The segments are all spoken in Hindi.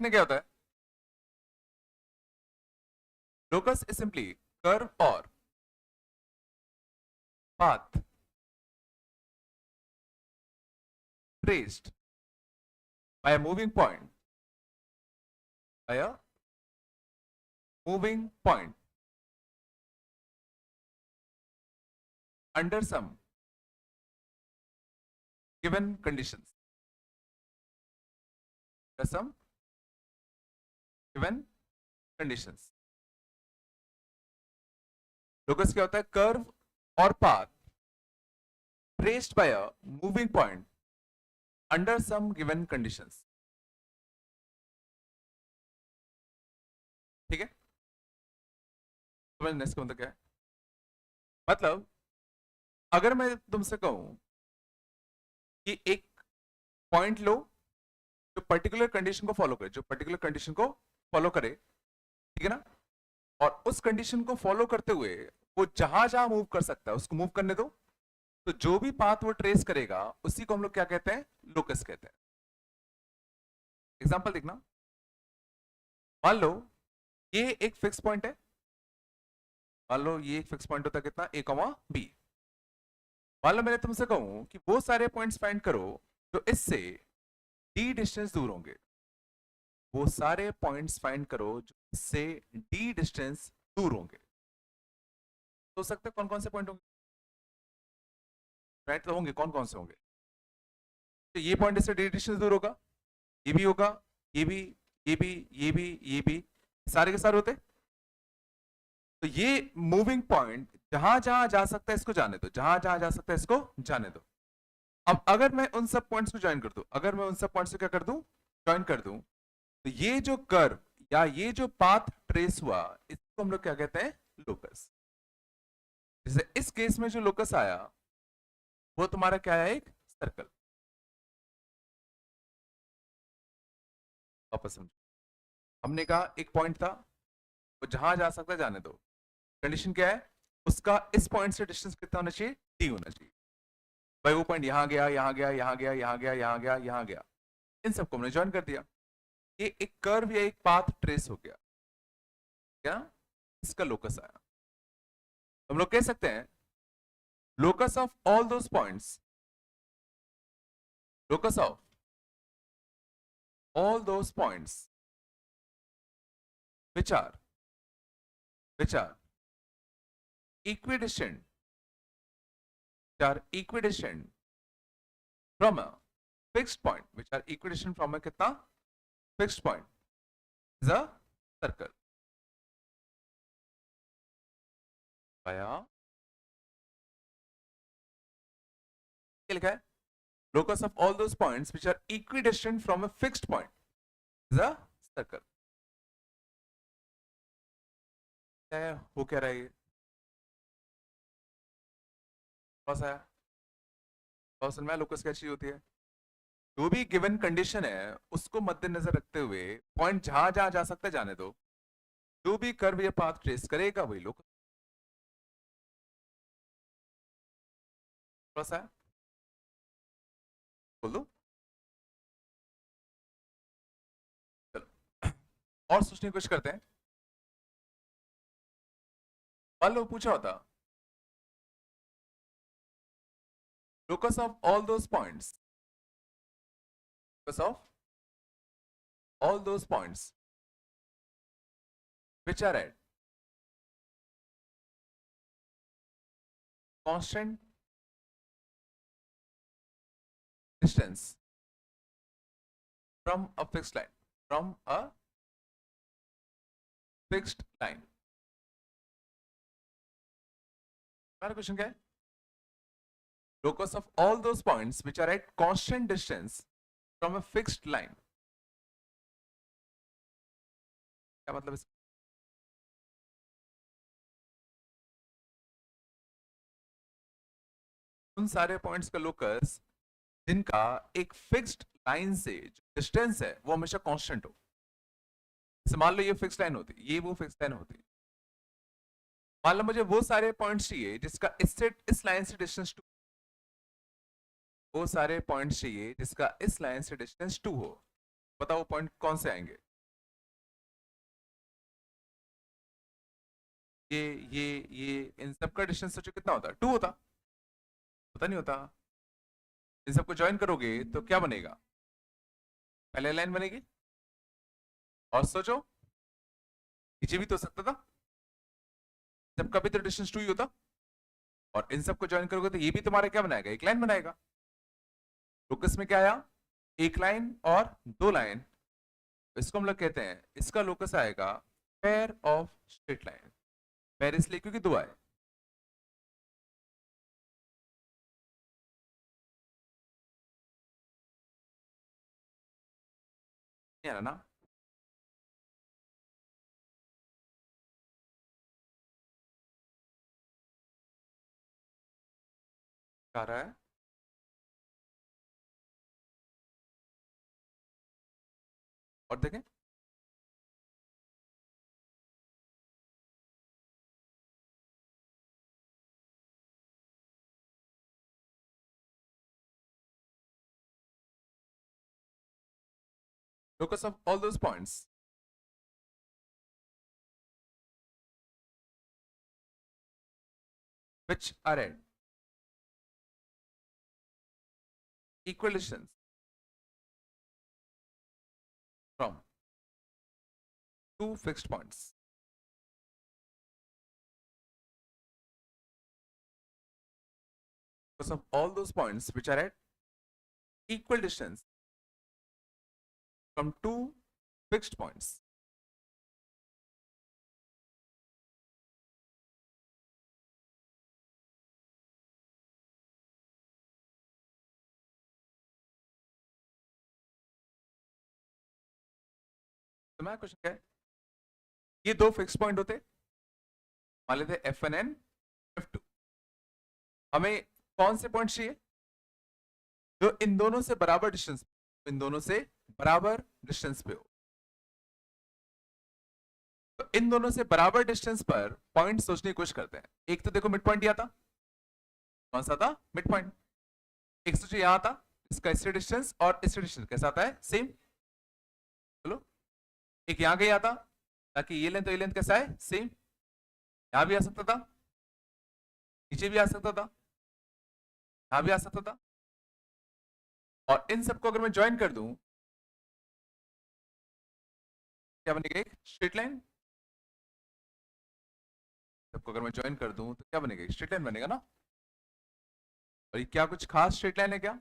लिखने क्या होता है? लोकस इज सिंपली कर्व और path traced by a moving point by a moving point under some given conditions. Under some given conditions. Locus क्या होता है? कर्व और path traced by a moving point under some given conditions. ठीक है, समझने इसका मतलब क्या है? मतलब अगर मैं तुमसे कहूं कि एक पॉइंट लो जो पर्टिकुलर कंडीशन को फॉलो करे, जो पर्टिकुलर कंडीशन को फॉलो करे, ठीक है ना, और उस कंडीशन को फॉलो करते हुए वो जहां जहां मूव कर सकता है उसको मूव करने दो, तो जो भी पाथ वो ट्रेस करेगा उसी को हम लोग क्या कहते हैं? लोकस कहते हैं. एग्जांपल देखना, मान लो ये एक फिक्स पॉइंट है, मान लो ये एक फिक्स पॉइंट होता है कितना? a comma b. मान लो मैंने तुमसे कहूं कि वो सारे पॉइंट्स फाइंड करो जो इससे d डिस्टेंस दूर होंगे. वो सारे पॉइंट्स फाइंड करो जो इससे d डिस्टेंस दूर होंगे. तो सकते कौन कौन से पॉइंट होंगे? राइट, तो होंगे, कौन कौन से होंगे? तो ये पॉइंट इससे d डिस्टेंस दूर होगा, ये भी होगा, ये भी, ये भी, ये भी, ये भी, सारे के सारे होते. तो ये मूविंग पॉइंट जहां जहां जा सकता है इसको जाने दो, जहां जहां जा सकता है इसको जाने दो. अब अगर मैं उन सब पॉइंट्स को ज्वाइन कर दूं, अगर मैं उन सब पॉइंट्स को क्या कर दूं? ज्वाइन कर दूं, तो ये जो कर्व या ये जो पाथ ट्रेस हुआ इसको हम लोग क्या कहते हैं? लोकस. जैसे इस केस में जो लोकस आया वो तुम्हारा क्या है? एक सर्कल. वापस समझो, हमने कहा एक पॉइंट था, वो जहां जा सकता है जाने दो. कंडीशन क्या है? उसका इस पॉइंट से डिस्टेंस कितना होना चाहिए? d होना चाहिए. भाई वो पॉइंट यहां गया, यहां गया, यहां गया, यहां गया, यहां गया, यहां गया, इन सबको हमने ज्वाइन कर दिया. ये एक कर्व या एक पाथ ट्रेस हो गया, क्या? इसका लोकस आया. हम लोग कह सकते हैं locus of all those points, locus of all those points which are equidistant, from a fixed point, which are equidistant from a कितना? fixed point, is a circle. आया, क्या लिखा है? locus of all those points which are equidistant from a fixed point is a circle. क्या है? वो कह रहा है ये बस आया. बस में लोकस क्या चीज होती है? जो भी गिवन कंडीशन है उसको मद्देनजर रखते हुए पॉइंट जहां जहां जा सकता है जाने दो, जो भी कर्व या पाथ ट्रेस करेगा वही लोकस. बस आया, बोल दो. चलो और सोचने की कोशिश करते हैं. मान लो पूछा होता locus of all those points, locus of all those points which are at constant distance from a fixed line, from a fixed line. हमारा क्वेश्चन क्या है? locus of all those points which are at constant distance from a fixed line. क्या मतलब इसका? उन सारे पॉइंट्स का लोकस जिनका एक फिक्स्ड लाइन से जो डिस्टेंस है वो हमेशा कांस्टेंट हो. जैसे मान लो ये फिक्स लाइन होती, ये वो फिक्स लाइन होती. मान लो मुझे वो सारे पॉइंट्स चाहिए जिसका इससे इस लाइन से डिस्टेंस 2, वो सारे पॉइंट्स चाहिए जिसका इस लाइन से डिस्टेंस 2 हो. बताओ वो पॉइंट कौन से आएंगे? ये इन सब का डिस्टेंस सोचो कितना होता है, 2 होता नहीं होता। इन सबको ज्वाइन करोगे तो क्या बनेगा, पहले लाइन बनेगी। और सोचो नीचे भी तो हो सकता था, सबका भी तो डिस्टेंस 2 ही होता। और इन सबको ज्वाइन करोगे तो ये भी तुम्हारा क्या बनाएगा, एक लाइन बनाएगा। लोकस में क्या आया, एक लाइन और 2 लाइन। इसको हम लोग कहते हैं, इसका लोकस आएगा pair of straight line. Pair इसलिए क्योंकि 2 आए। नहीं आ रहा ना, आ रहा है। और देखें, locus of all those points which are at equal distance from two fixed points. Locus of all those points which are at equal distance from two fixed points. तो मैं क्वेश्चन क्या है, ये दो फिक्स पॉइंट होते, मान लेते F1 एंड F2। हमें कौन से पॉइंट चाहिए, जो इन दोनों से बराबर डिस्टेंस, इन दोनों से बराबर डिस्टेंस पे हो। तो इन दोनों से बराबर डिस्टेंस पर पॉइंट सोचने की कोशिश करते हैं। एक तो देखो मिड पॉइंट दिया था, कौन सा था, मिड पॉइंट। एक सोचो यहां था, इसका इससे डिस्टेंस और इससे डिस्टेंस कैसा आता है, सेम। चलो एक यहां गया था, ताकि ये लेंथ तो ये लेंथ कैसा है, सेम। यहां भी आ सकता था, नीचे भी आ सकता था, यहां भी आ सकता था। और इन सबको अगर मैं ज्वाइन कर दूं, क्या बनेगा, एक स्ट्रेट लाइन। सबको अगर मैं ज्वाइन कर दूं तो क्या बनेगा, एक स्ट्रेट लाइन बनेगा ना। और ये क्या कुछ खास स्ट्रेट लाइन है क्या,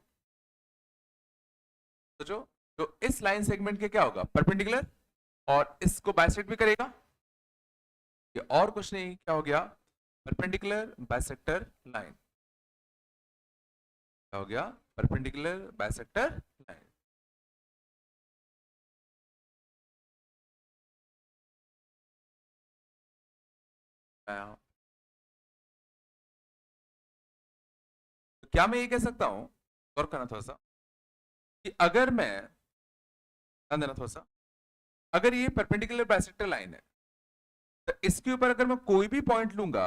सोचो। तो इस लाइन सेगमेंट के क्या होगा, परपेंडिकुलर, और इसको बाइसेक्ट भी करेगा। ये और कुछ नहीं, क्या हो गया, परपेंडिकुलर बाइसेक्टर लाइन। क्या हो गया, परपेंडिकुलर बाइसेक्टर लाइन। तो क्या मैं ये कह सकता हूं, गौर करना थोड़ा सा, कि अगर मैं, ध्यान देना थोड़ा सा, अगर ये परपेंडिकुलर बाइसेक्टर लाइन है, तो इसके ऊपर अगर मैं कोई भी पॉइंट लूंगा,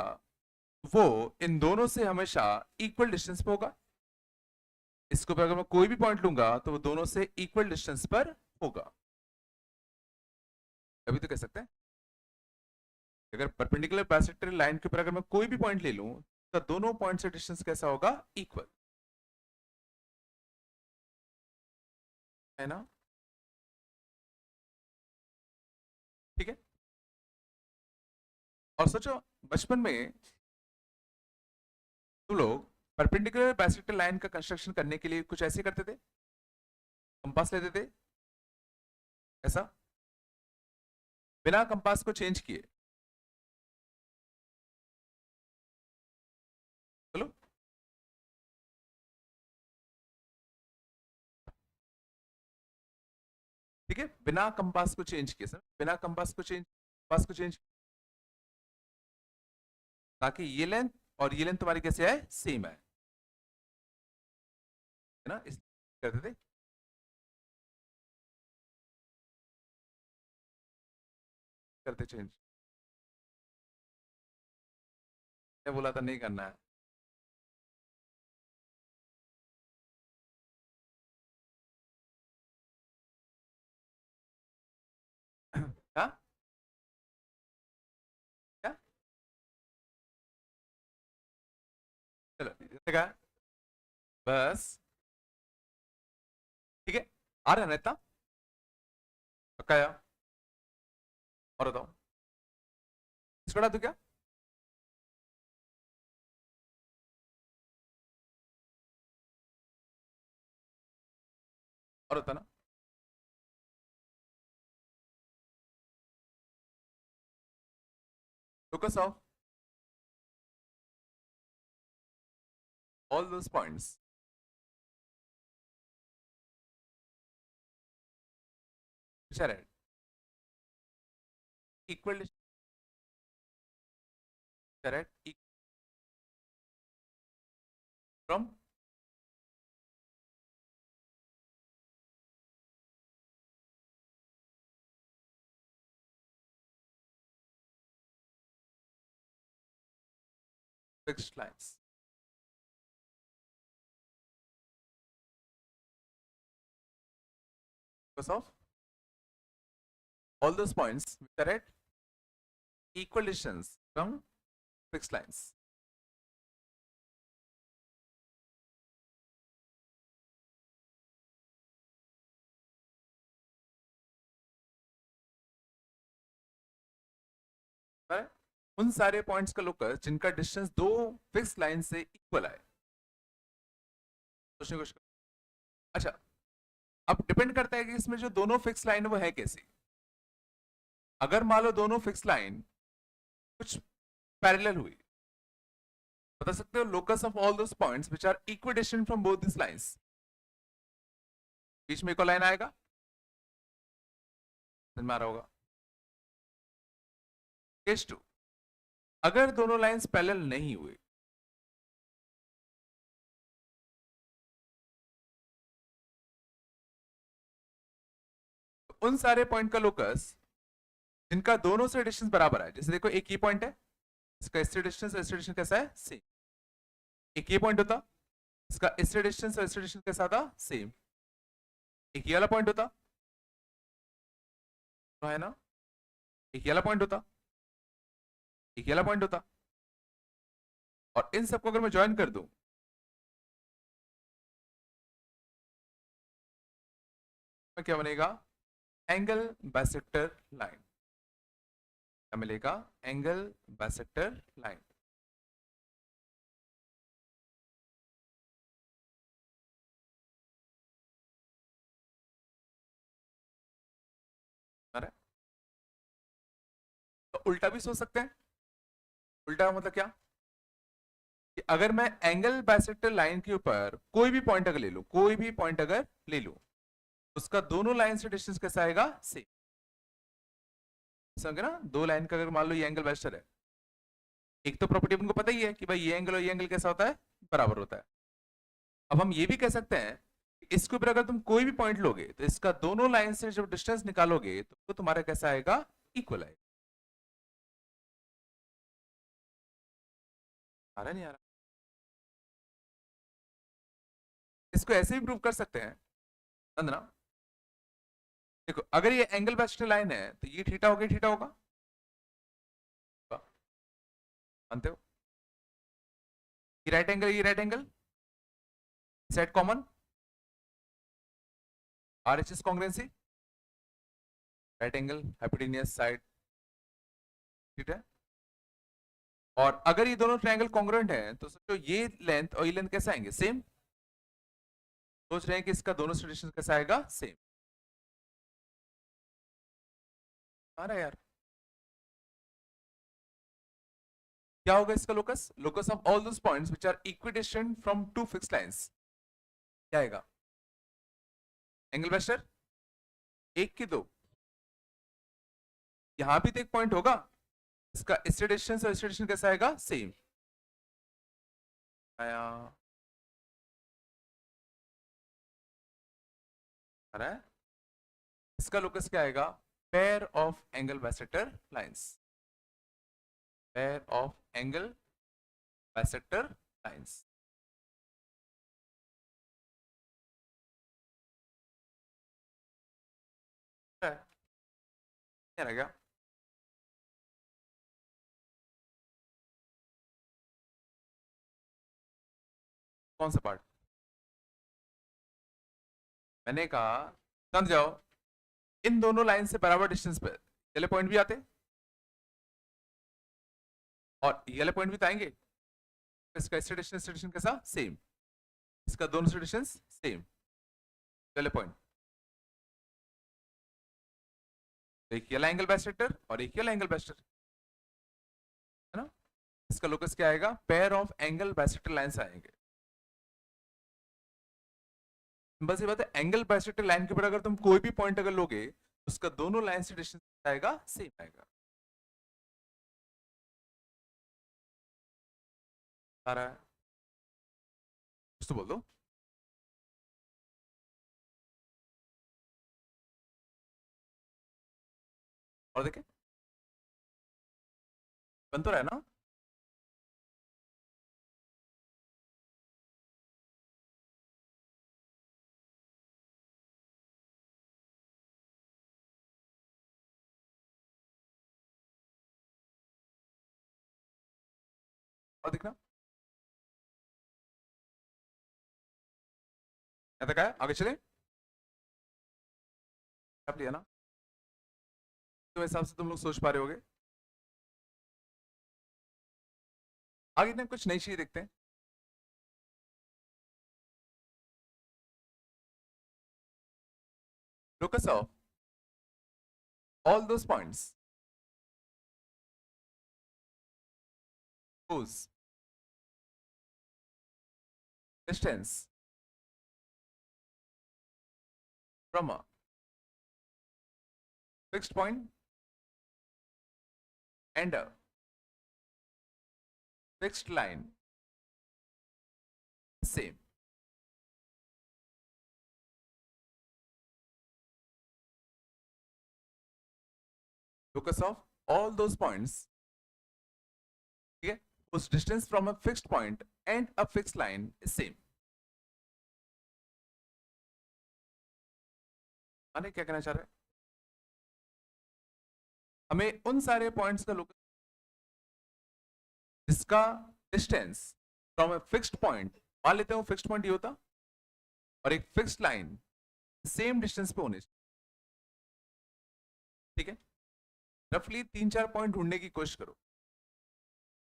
वो इन दोनों से हमेशा इक्वल डिस्टेंस पे होगा। इसके ऊपर अगर मैं कोई भी पॉइंट लूंगा तो वो दोनों से इक्वल डिस्टेंस पर होगा। अभी तो कह सकते हैं, अगर परपेंडिकुलर बाइसेक्टर लाइन के ऊपर अगर मैं कोई भी पॉइंट ले लूं, तो दोनों पॉइंट से डिस्टेंस कैसा होगा, इक्वल, है ना। ठीक है। और सोचो बचपन में तुम लोग परपेंडिकुलर बाइसेक्टर लाइन का कंस्ट्रक्शन करने के लिए कुछ ऐसे करते थे, कंपास लेते थे ऐसा, बिना कंपास को चेंज किए। चलो ठीक है, बिना कंपास को चेंज किए सर, बिना कंपास को चेंज, ताकि ये लेंथ और ये लेंथ तुम्हारी कैसे है, सेम है ना, इस करते थे। करते चेंज, क्या बोला था, नहीं करना है। हाँ, क्या ठीक है, बस ठीक है, आ रहा है ना इतना पक्का या? और बताओ इसको हटा दूं क्या? और होता ना, focus of all those points which are at equal distance, which are at from fixed lines. Focus of all those points which are at equal distance from fixed lines. बराबर? उन सारे पॉइंट्स का लोकस जिनका डिस्टेंस दो फिक्स लाइन से इक्वल है। सोचने की कोशिश करो। अच्छा, अब डिपेंड करता है कि इसमें जो दोनों फिक्स लाइन है वो है कैसी। अगर मान लो दोनों फिक्स लाइन कुछ पैरेलल हुई, बता सकते हो locus of all those points which are equidistant from both this lines. बीच में एक और लाइन आएगा, समझ में आ रहा होगा। केस 2, अगर दोनों लाइंस पैरेलल नहीं हुई, तो उन सारे पॉइंट का लोकस जिनका दोनों से डिस्टेंस बराबर है, जैसे देखो एक ये पॉइंट है, इसका इससे डिस्टेंस कैसा है? सेम। एक ये पॉइंट होता, इसका इससे डिस्टेंस और इससे डिस्टेंस कैसा था? सेम। एक ये वाला पॉइंट होता, तो है ना, एक ये वाला पॉइंट होता, एक ये वाला पॉइंट होता, और इन सबको अगर मैं ज्वाइन कर दूं तो क्या बनेगा? Angle bisector line. क्या मिलेगा? Angle bisector line. तो उल्टा भी सोच सकते हैं। उल्टा मतलब क्या कि अगर मैं एंगल बाइसेक्टर लाइन के ऊपर कोई भी पॉइंट अगर ले लूं, कोई भी पॉइंट अगर ले लूं, उसका दोनों लाइन से डिस्टेंस कैसा आएगा? सेम। समझ ना, दो लाइन का अगर मान लो ये एंगल बाइसेक्टर है, एक तो प्रॉपर्टी उनको पता ही है कि भाई ये एंगल और ये एंगल कैसा होता है? बराबर होता है। अब हम ये भी कह सकते हैं कि इसके ऊपर अगर तुम कोई भी पॉइंट लोगे तो इसका दोनों लाइन से जब डिस्टेंस निकालोगे तो वो तुम्हारा कैसा आएगा? इक्वल आएगा। आ रहा नहीं आ रहा? इसको ऐसे भी प्रूव कर सकते हैं अंदना। देखो अगर ये एंगल बाइसेक्टर लाइन है तो ये थीटा होगा, थीटा होगा, मानते हो? ये राइट एंगल, ये right angle, set common, RHS congruency, right angle hypotenuse side, ठीक है। और अगर ये दोनों ट्रायंगल कॉन्ग्रुएंट हैं तो सोचो ये लेंथ और ये लेंथ कैसा आएंगे? सेम। सोच रहे हैं कि इसका दोनों से डिस्टेंस कैसा आएगा? सेम। आ रहा है यार? क्या होगा इसका locus? Locus of all those points which are equidistant from two fixed lines क्या आएगा? एंगल वेक्टर एक की दो, यहां भी तो एक पॉइंट होगा, इसका इससे डिस्टेंस और इससे डिस्टेंस कैसा आएगा? सेम आया। आ रहा है? इसका लोकस क्या आएगा? Pair of angle bisector lines, pair of angle bisector lines. क्या रह गया? कौन सा पार्ट? मैंने कहा समझ जाओ, इन दोनों लाइन से बराबर डिस्टेंस पे ये वाले पॉइंट भी आते और ये वाले पॉइंट भी तो आएंगे। इसका इससे डिस्टेंस कैसा? सेम। इसका दोनों से डिस्टेंस सेम, वाले पॉइंट। एक ये एंगल बाइसेक्टर और एक ये एंगल बाइसेक्टर, है ना। इसका लोकस क्या आएगा? Pair of angle bisector lines आएंगे। बस ये बात है, एंगल बाइसेक्टर लाइन के ऊपर अगर तुम कोई भी पॉइंट अगर लोगे, उसका दोनों लाइन से डिस्टेंस आएगा सेम आएगा। आ रहा है? कुछ तो बोल दो। और देखे बन तो रहा है ना। और दिखना ऐसा क्या है? आगे चले आप लिया ना, तो हिसाब से तुम लोग सोच पा रहे होगे। आगे ना कुछ नई चीज देखते हैं। Locus of all those points whose distance from a fixed point and a fixed line same. Locus of all those points, ठीक है, whose distance from a fixed point and a fixed line is same. माने क्या कहना चाह रहे हैं? हमें उन सारे पॉइंट्स का लोकस जिसका distance from a fixed point, मान लेते हैं वो फिक्स्ड पॉइंट ये होता, और एक फिक्स्ड लाइन सेम डिस्टेंस पे होने चाहिए, ठीक है। रफली 3-4 पॉइंट ढूंढने की कोशिश करो,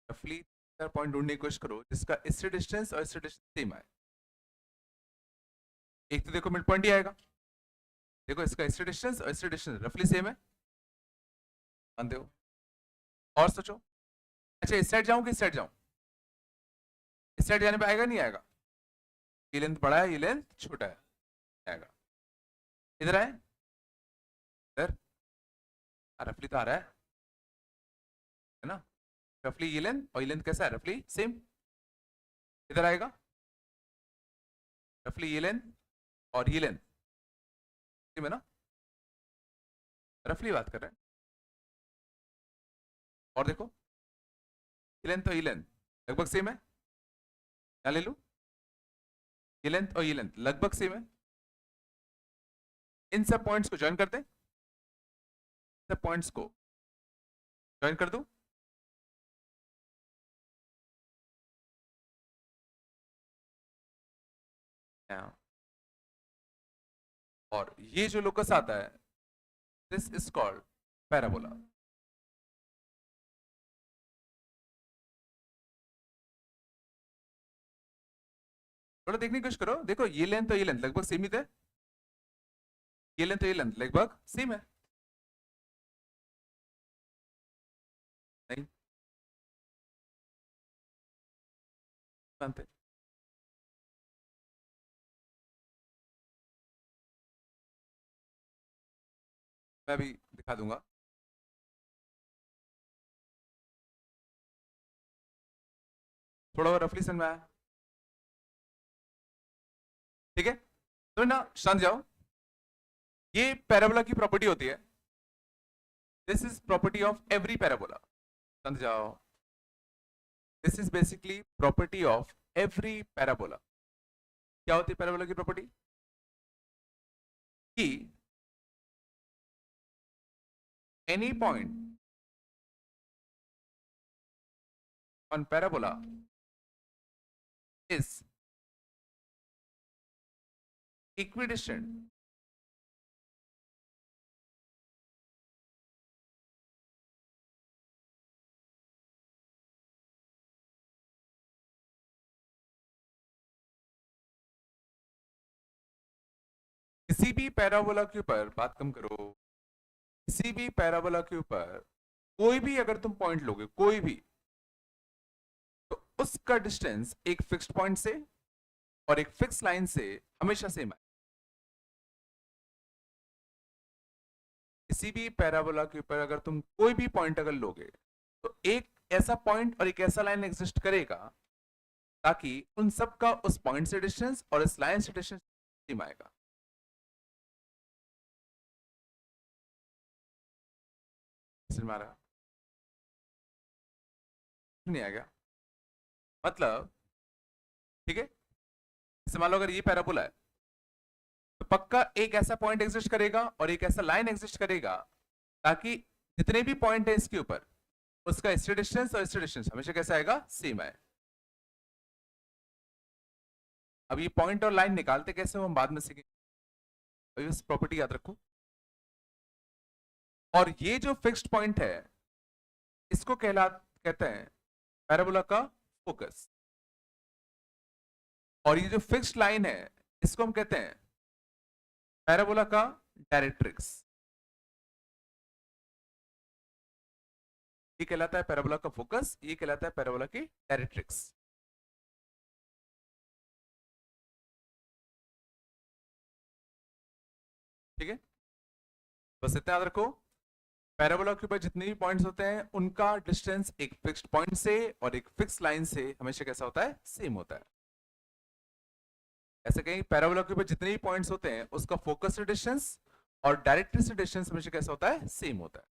रफली 3-4 पॉइंट ढूंढने की कोशिश करो जिसका इससे डिस्टेंस और इससे डिस्टेंस सेम आए। एक तो देखो मिड पॉइंट ही आएगा, देखो इसका इससे डिस्टेंस और इससे डिस्टेंस रफली सेम है, मानते हो? और सोचो, अच्छा इस साइड जाऊं कि इस साइड जाऊं? इस साइड जाने पे आएगा नहीं आएगा? ये लेंथ बड़ा है, ये लेंथ छोटा है, आएगा। इधर आए, इधर रफली तो आ रहा है ना, रफली ये लेंथ और ये लेंथ कैसा है? रफली सेम। इधर आएगा, रफली ये लेंथ और ये लेंथ सेम है ना, रफली बात कर रहे हैं। और देखो ये लेंथ और ये लेंथ लगभग सेम है, क्या ले लूं? ये लेंथ और ये लेंथ लगभग सेम है। इन सब पॉइंट्स को ज्वाइन करते हैं, सब पॉइंट्स को ज्वाइन कर दूं, और ये जो लोकस आता है दिस इज कॉल्ड पैराबोला। थोड़ा देखने की कोशिश करो, देखो ये लेंथ और ये लेंथ लगभग सेम ही थे, ये लेंथ और ये लेंथ लगभग सेम है, नहीं मानते? मैं भी दिखा दूंगा। थोड़ा और रफली समझ में आया, ठीक है। तो ना शांत जाओ, ये पैराबोला की प्रॉपर्टी होती है, this is property of every parabola. शांत जाओ, this is basically property of every parabola. क्या होती है पैराबोला की प्रॉपर्टी? कि any point on parabola is equidistant, किसी भी पैराबोला के ऊपर बात कम करो, किसी भी पैराबोला के ऊपर कोई भी अगर तुम पॉइंट लोगे, कोई भी, तो उसका डिस्टेंस एक फिक्स्ड पॉइंट से और एक फिक्स लाइन से हमेशा सेम है। किसी भी पैराबोला के ऊपर अगर तुम कोई भी पॉइंट अगर लोगे तो एक ऐसा पॉइंट और एक ऐसा लाइन एग्जिस्ट करेगा ताकि उन सब का उस पॉइंट से डिस्टेंस और इस लाइन से डिस्टेंस सेम आएगा। मारा नहीं आएगा मतलब, ठीक है, जैसे मान लो अगर ये पैराबोला है तो पक्का एक ऐसा पॉइंट एग्जिस्ट करेगा और एक ऐसा लाइन एग्जिस्ट करेगा ताकि जितने भी पॉइंट है इसके ऊपर उसका इससे डिस्टेंस और इससे डिस्टेंस हमेशा कैसा आएगा, सेम आए। अब ये पॉइंट और लाइन निकालते कैसे हम बाद में सीखेंगे, अभी बस प्रॉपर्टी याद रखो। और ये जो फिक्स्ड पॉइंट है इसको कहते हैं पैराबोला का फोकस, और ये जो फिक्स्ड लाइन है इसको हम कहते हैं पैराबोला का डायरेक्ट्रिक्स। ये कहलाता है पैराबोला का फोकस, ये कहलाता है पैराबोला की डायरेक्ट्रिक्स। ठीक है, बस इतना याद रखो, पैराबोला के ऊपर जितने भी पॉइंट्स होते हैं उनका डिस्टेंस एक फिक्स्ड पॉइंट से और एक फिक्स लाइन से हमेशा कैसा होता है, सेम होता है। ऐसे कहीं पैराबोला के ऊपर जितने भी पॉइंट्स होते हैं उसका फोकस से डिस्टेंस और डायरेक्ट्रिक्स से डिस्टेंस हमेशा कैसा होता है, सेम होता है।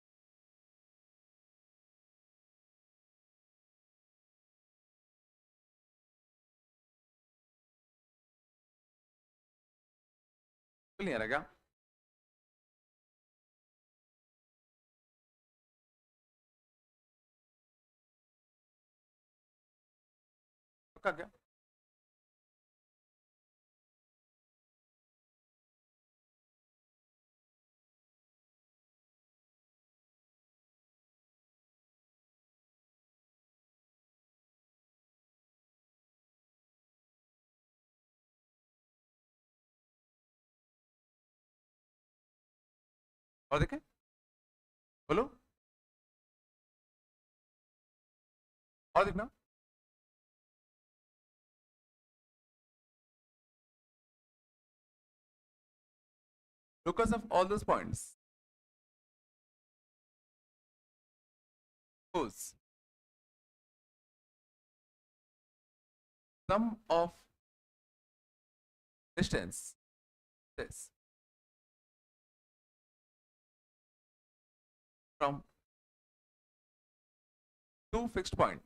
क्लियर है क्या? पक्का क्या? और देखें, बोलो, और देखना, because of all those points suppose sum of distance this from two fixed point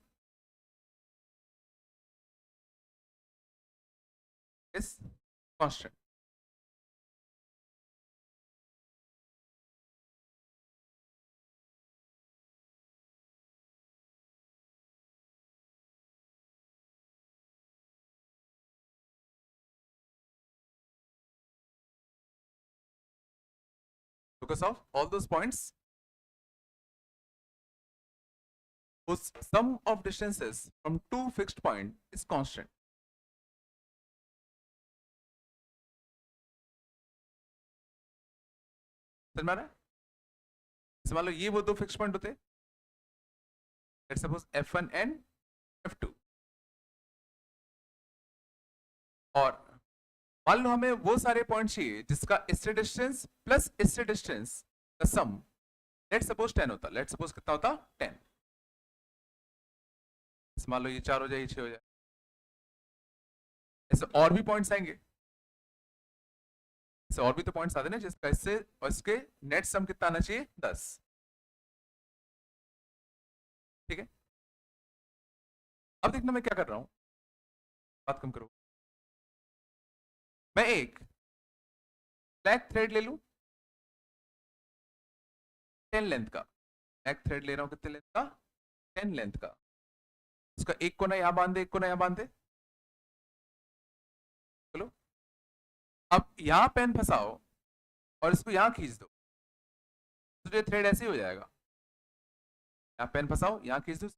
is constant. Because of all those points whose sum of distances from two fixed point is constant. समझ में आ रहा है? जैसे मान लो ये वो दो फिक्स पॉइंट होते, let's suppose F1 and F2, और मान लो हमें वो सारे पॉइंट चाहिए जिसका इससे डिस्टेंस प्लस इससे डिस्टेंस का सम लेट्स सपोज 10 होता, लेट्स सपोज कितना होता, 10। मान लो ये 4 हो जाए, ये 6 हो जाए, ऐसे और भी पॉइंट्स आएंगे, ऐसे और भी तो पॉइंट्स आते हैं जिसका इससे और इसके नेट सम कितना आना चाहिए, 10। ठीक है, अब देखना मैं क्या कर रहा हूं, बात कम करो, मैं एक ब्लैक थ्रेड ले लूं 10 लेंथ का, ब्लैक थ्रेड ले रहा हूं कितने लेंथ का, 10 लेंथ का, उसका एक कोना यहां बांध दे, एक कोना यहां बांध दे, चलो। अब यहां पेन फंसाओ और इसको यहां खींच दो, तो ये थ्रेड ऐसे ही हो जाएगा। यहां पेन फंसाओ, यहां खींच दो,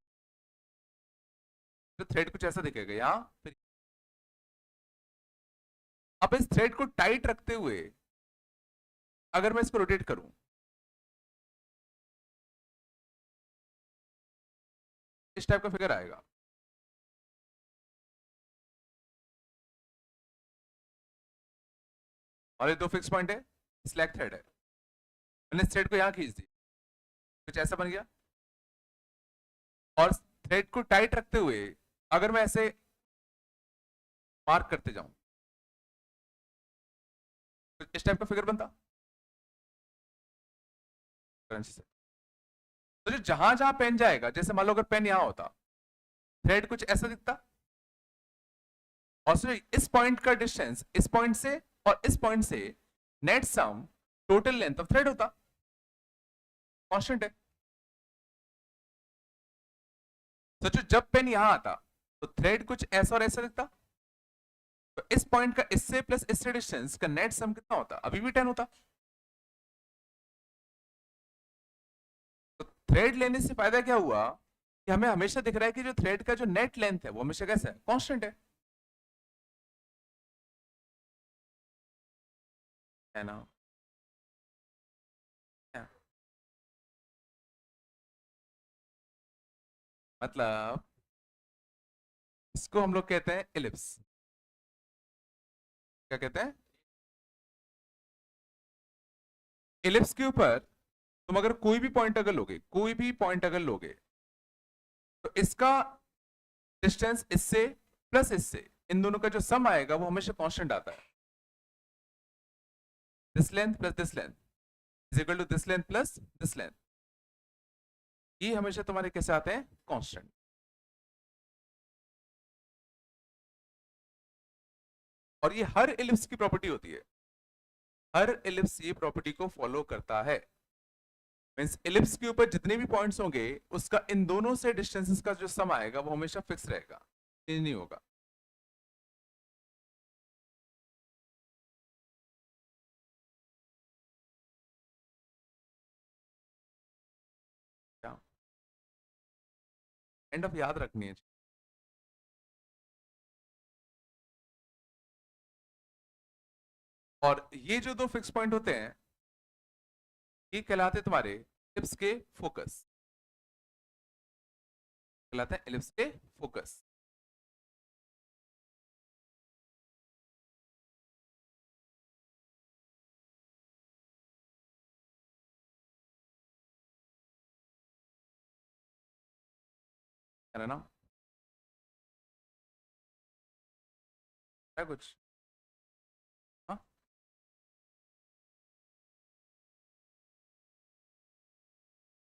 तो थ्रेड कुछ ऐसा दिखेगा यहां फिर। अब इस थ्रेड को टाइट रखते हुए अगर मैं इसको रोटेट करूं, इस टाइप का फिगर आएगा। और ये दो फिक्स पॉइंट है, स्लैक थ्रेड है, मैंने इस थ्रेड को यहां खींच दी, कुछ ऐसा बन गया। और थ्रेड को टाइट रखते हुए अगर मैं ऐसे मार्क करते जाऊं, तो इस टाइप का फिगर बनता। तो जो जहां जहां पेन जाएगा, जैसे मान लो अगर पेन यहां होता, थ्रेड कुछ ऐसा दिखता, और फिर इस पॉइंट का डिस्टेंस इस पॉइंट से और इस पॉइंट से net sum total length of thread होता, कांस्टेंट है। सोचो जब पेन यहां आता तो थ्रेड कुछ ऐसा और ऐसा दिखता, तो इस पॉइंट का इससे प्लस इससे डिस्टेंस का नेट सम कितना होता, अभी भी 10 होता। तो थ्रेड लेने से फायदा क्या हुआ कि हमें हमेशा दिख रहा है कि जो थ्रेड का जो नेट लेंथ है वो हमेशा कैसा है, कांस्टेंट है ना। है। मतलब इसको हम लोग कहते हैं एलिप्स। क्या कहते हैं, एलिप्स के ऊपर तुम अगर कोई भी पॉइंट अगर लोगे, कोई भी पॉइंट अगर लोगे, तो इसका डिस्टेंस इससे प्लस इससे इन दोनों का जो सम आएगा वो हमेशा कांस्टेंट आता है। This length plus this length is equal to this length plus this length, ये हमेशा तुम्हारे कैसे आते हैं, कांस्टेंट। और ये हर एलिप्स की प्रॉपर्टी होती है, हर एलिप्स ये प्रॉपर्टी को फॉलो करता है। मींस एलिप्स के ऊपर जितने भी पॉइंट्स होंगे उसका इन दोनों से डिस्टेंसेस का जो सम आएगा वो हमेशा फिक्स रहेगा, चेंज नहीं होगा। क्या एंड ऑफ याद रखनी है। और ये जो दो फिक्स पॉइंट होते हैं ये कहलाते हैं तुम्हारे एलिप्स के फोकस, कहलाते हैं एलिप्स के फोकस। है ना, है कुछ। हाँ,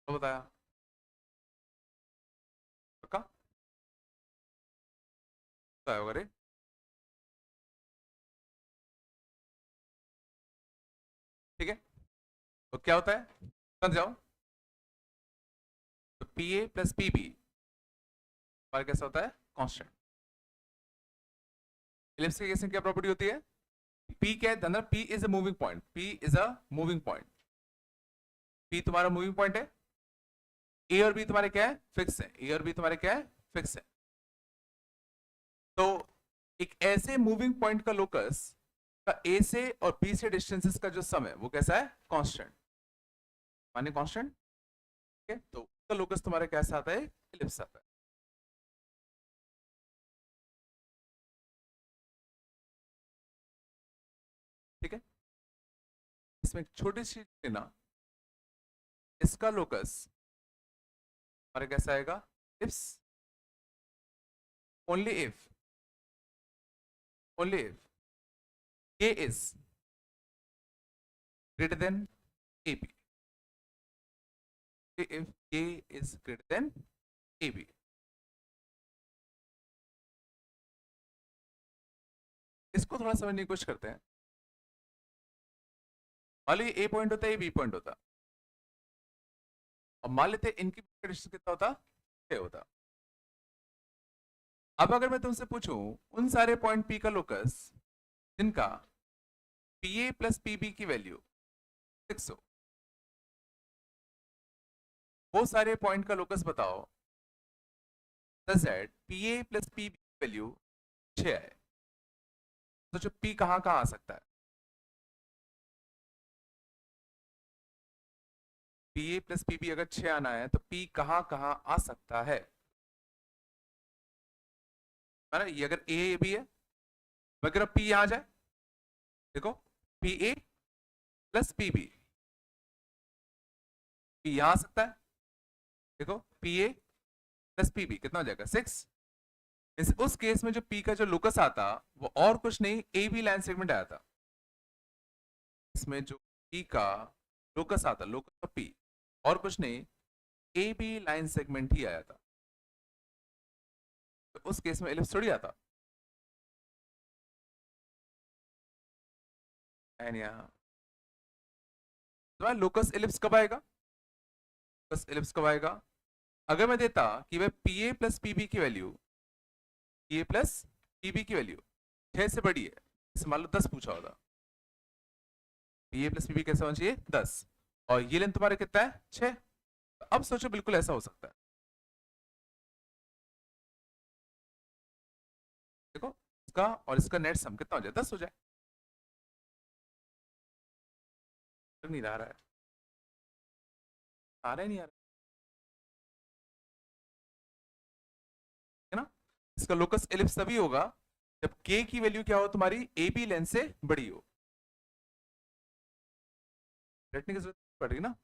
तो बताया पक्का बताया होगा रे। ठीक है, तो क्या होता है, समझ जाओ। तो P A plus P B हमारा कैसा होता है, कांस्टेंट। एलिप्स के केस में क्या प्रॉपर्टी होती है, पी क्या है धंधा, P is a moving point, P is a moving point, P तुम्हारा मूविंग पॉइंट है। ए और बी तुम्हारे क्या है, फिक्स है, ए और बी तुम्हारे क्या है, फिक्स है। तो एक ऐसे मूविंग पॉइंट का लोकस का ए से और बी से डिस्टेंसेस का जो सम है वो कैसा है, कांस्टेंट, माने कांस्टेंट। ठीक है, तो उसका लोकस तुम्हारा कैसा आता है, एलिप्स आता है। ठीक है, इसमें एक छोटी सी लेना, इसका लोकस हमारा कैसा आएगा, ifs, only if, only if K is greater than A B, if k is greater than ab। इसको थोड़ा समझने की कोशिश करते हैं। मान लो ये ए पॉइंट होता है, ये बी पॉइंट होता, और मान लेते हैं इनकी डिस्टेंस कितना होता, 6 होता। अब अगर मैं तुमसे पूछूं उन सारे पॉइंट पी का लोकस जिनका P A plus P B की वैल्यू 6 हो, वो सारे पॉइंट का लोकस बताओ such that P A plus P B की वैल्यू 6 है। सोचो पी कहाँ कहाँ आ सकता है। P A plus P B अगर 6 आना है तो पी कहाँ कहाँ आ सकता है ना। ये अगर ए बी है, अगर पी यहां जाए, देखो P A plus P B, P यहां आ सकता है। देखो P A plus P B कितना हो जाएगा 6। उस केस में जो पी का जो लोकस आता वो और कुछ नहीं ए बी लाइन सेगमेंट आया था। इसमें जो पी का लोकस आता, लोकस ऑफ पी और कुछ नहीं ए बी लाइन सेगमेंट ही आया था। तो उस केस में एलिप्स थोड़ी आता। एंड यहाँ तो लोकस एलिप्स कब आएगा, लोकस एलिप्स कब आएगा अगर मैं देता कि वह P A plus P B की value, P A plus P B की वैल्यू 6 से बड़ी है, इसे मान लो 10 पूछा होता, P A plus P B कैसे होना चाहिए 10, और ये लेंथ तुम्हारा कितना है 6। अब सोचो बिल्कुल ऐसा हो सकता है। देखो इसका और इसका नेट सम कितना हो जाए 10 हो जाए। नहीं आ रहा है, आ रहा है नहीं आ रहा है ना। इसका लोकस एलिप्स तभी होगा जब k की वैल्यू क्या हो तुम्हारी ए बी लेंथ से बड़ी हो। रटने की जरूरत पड़ रही ना।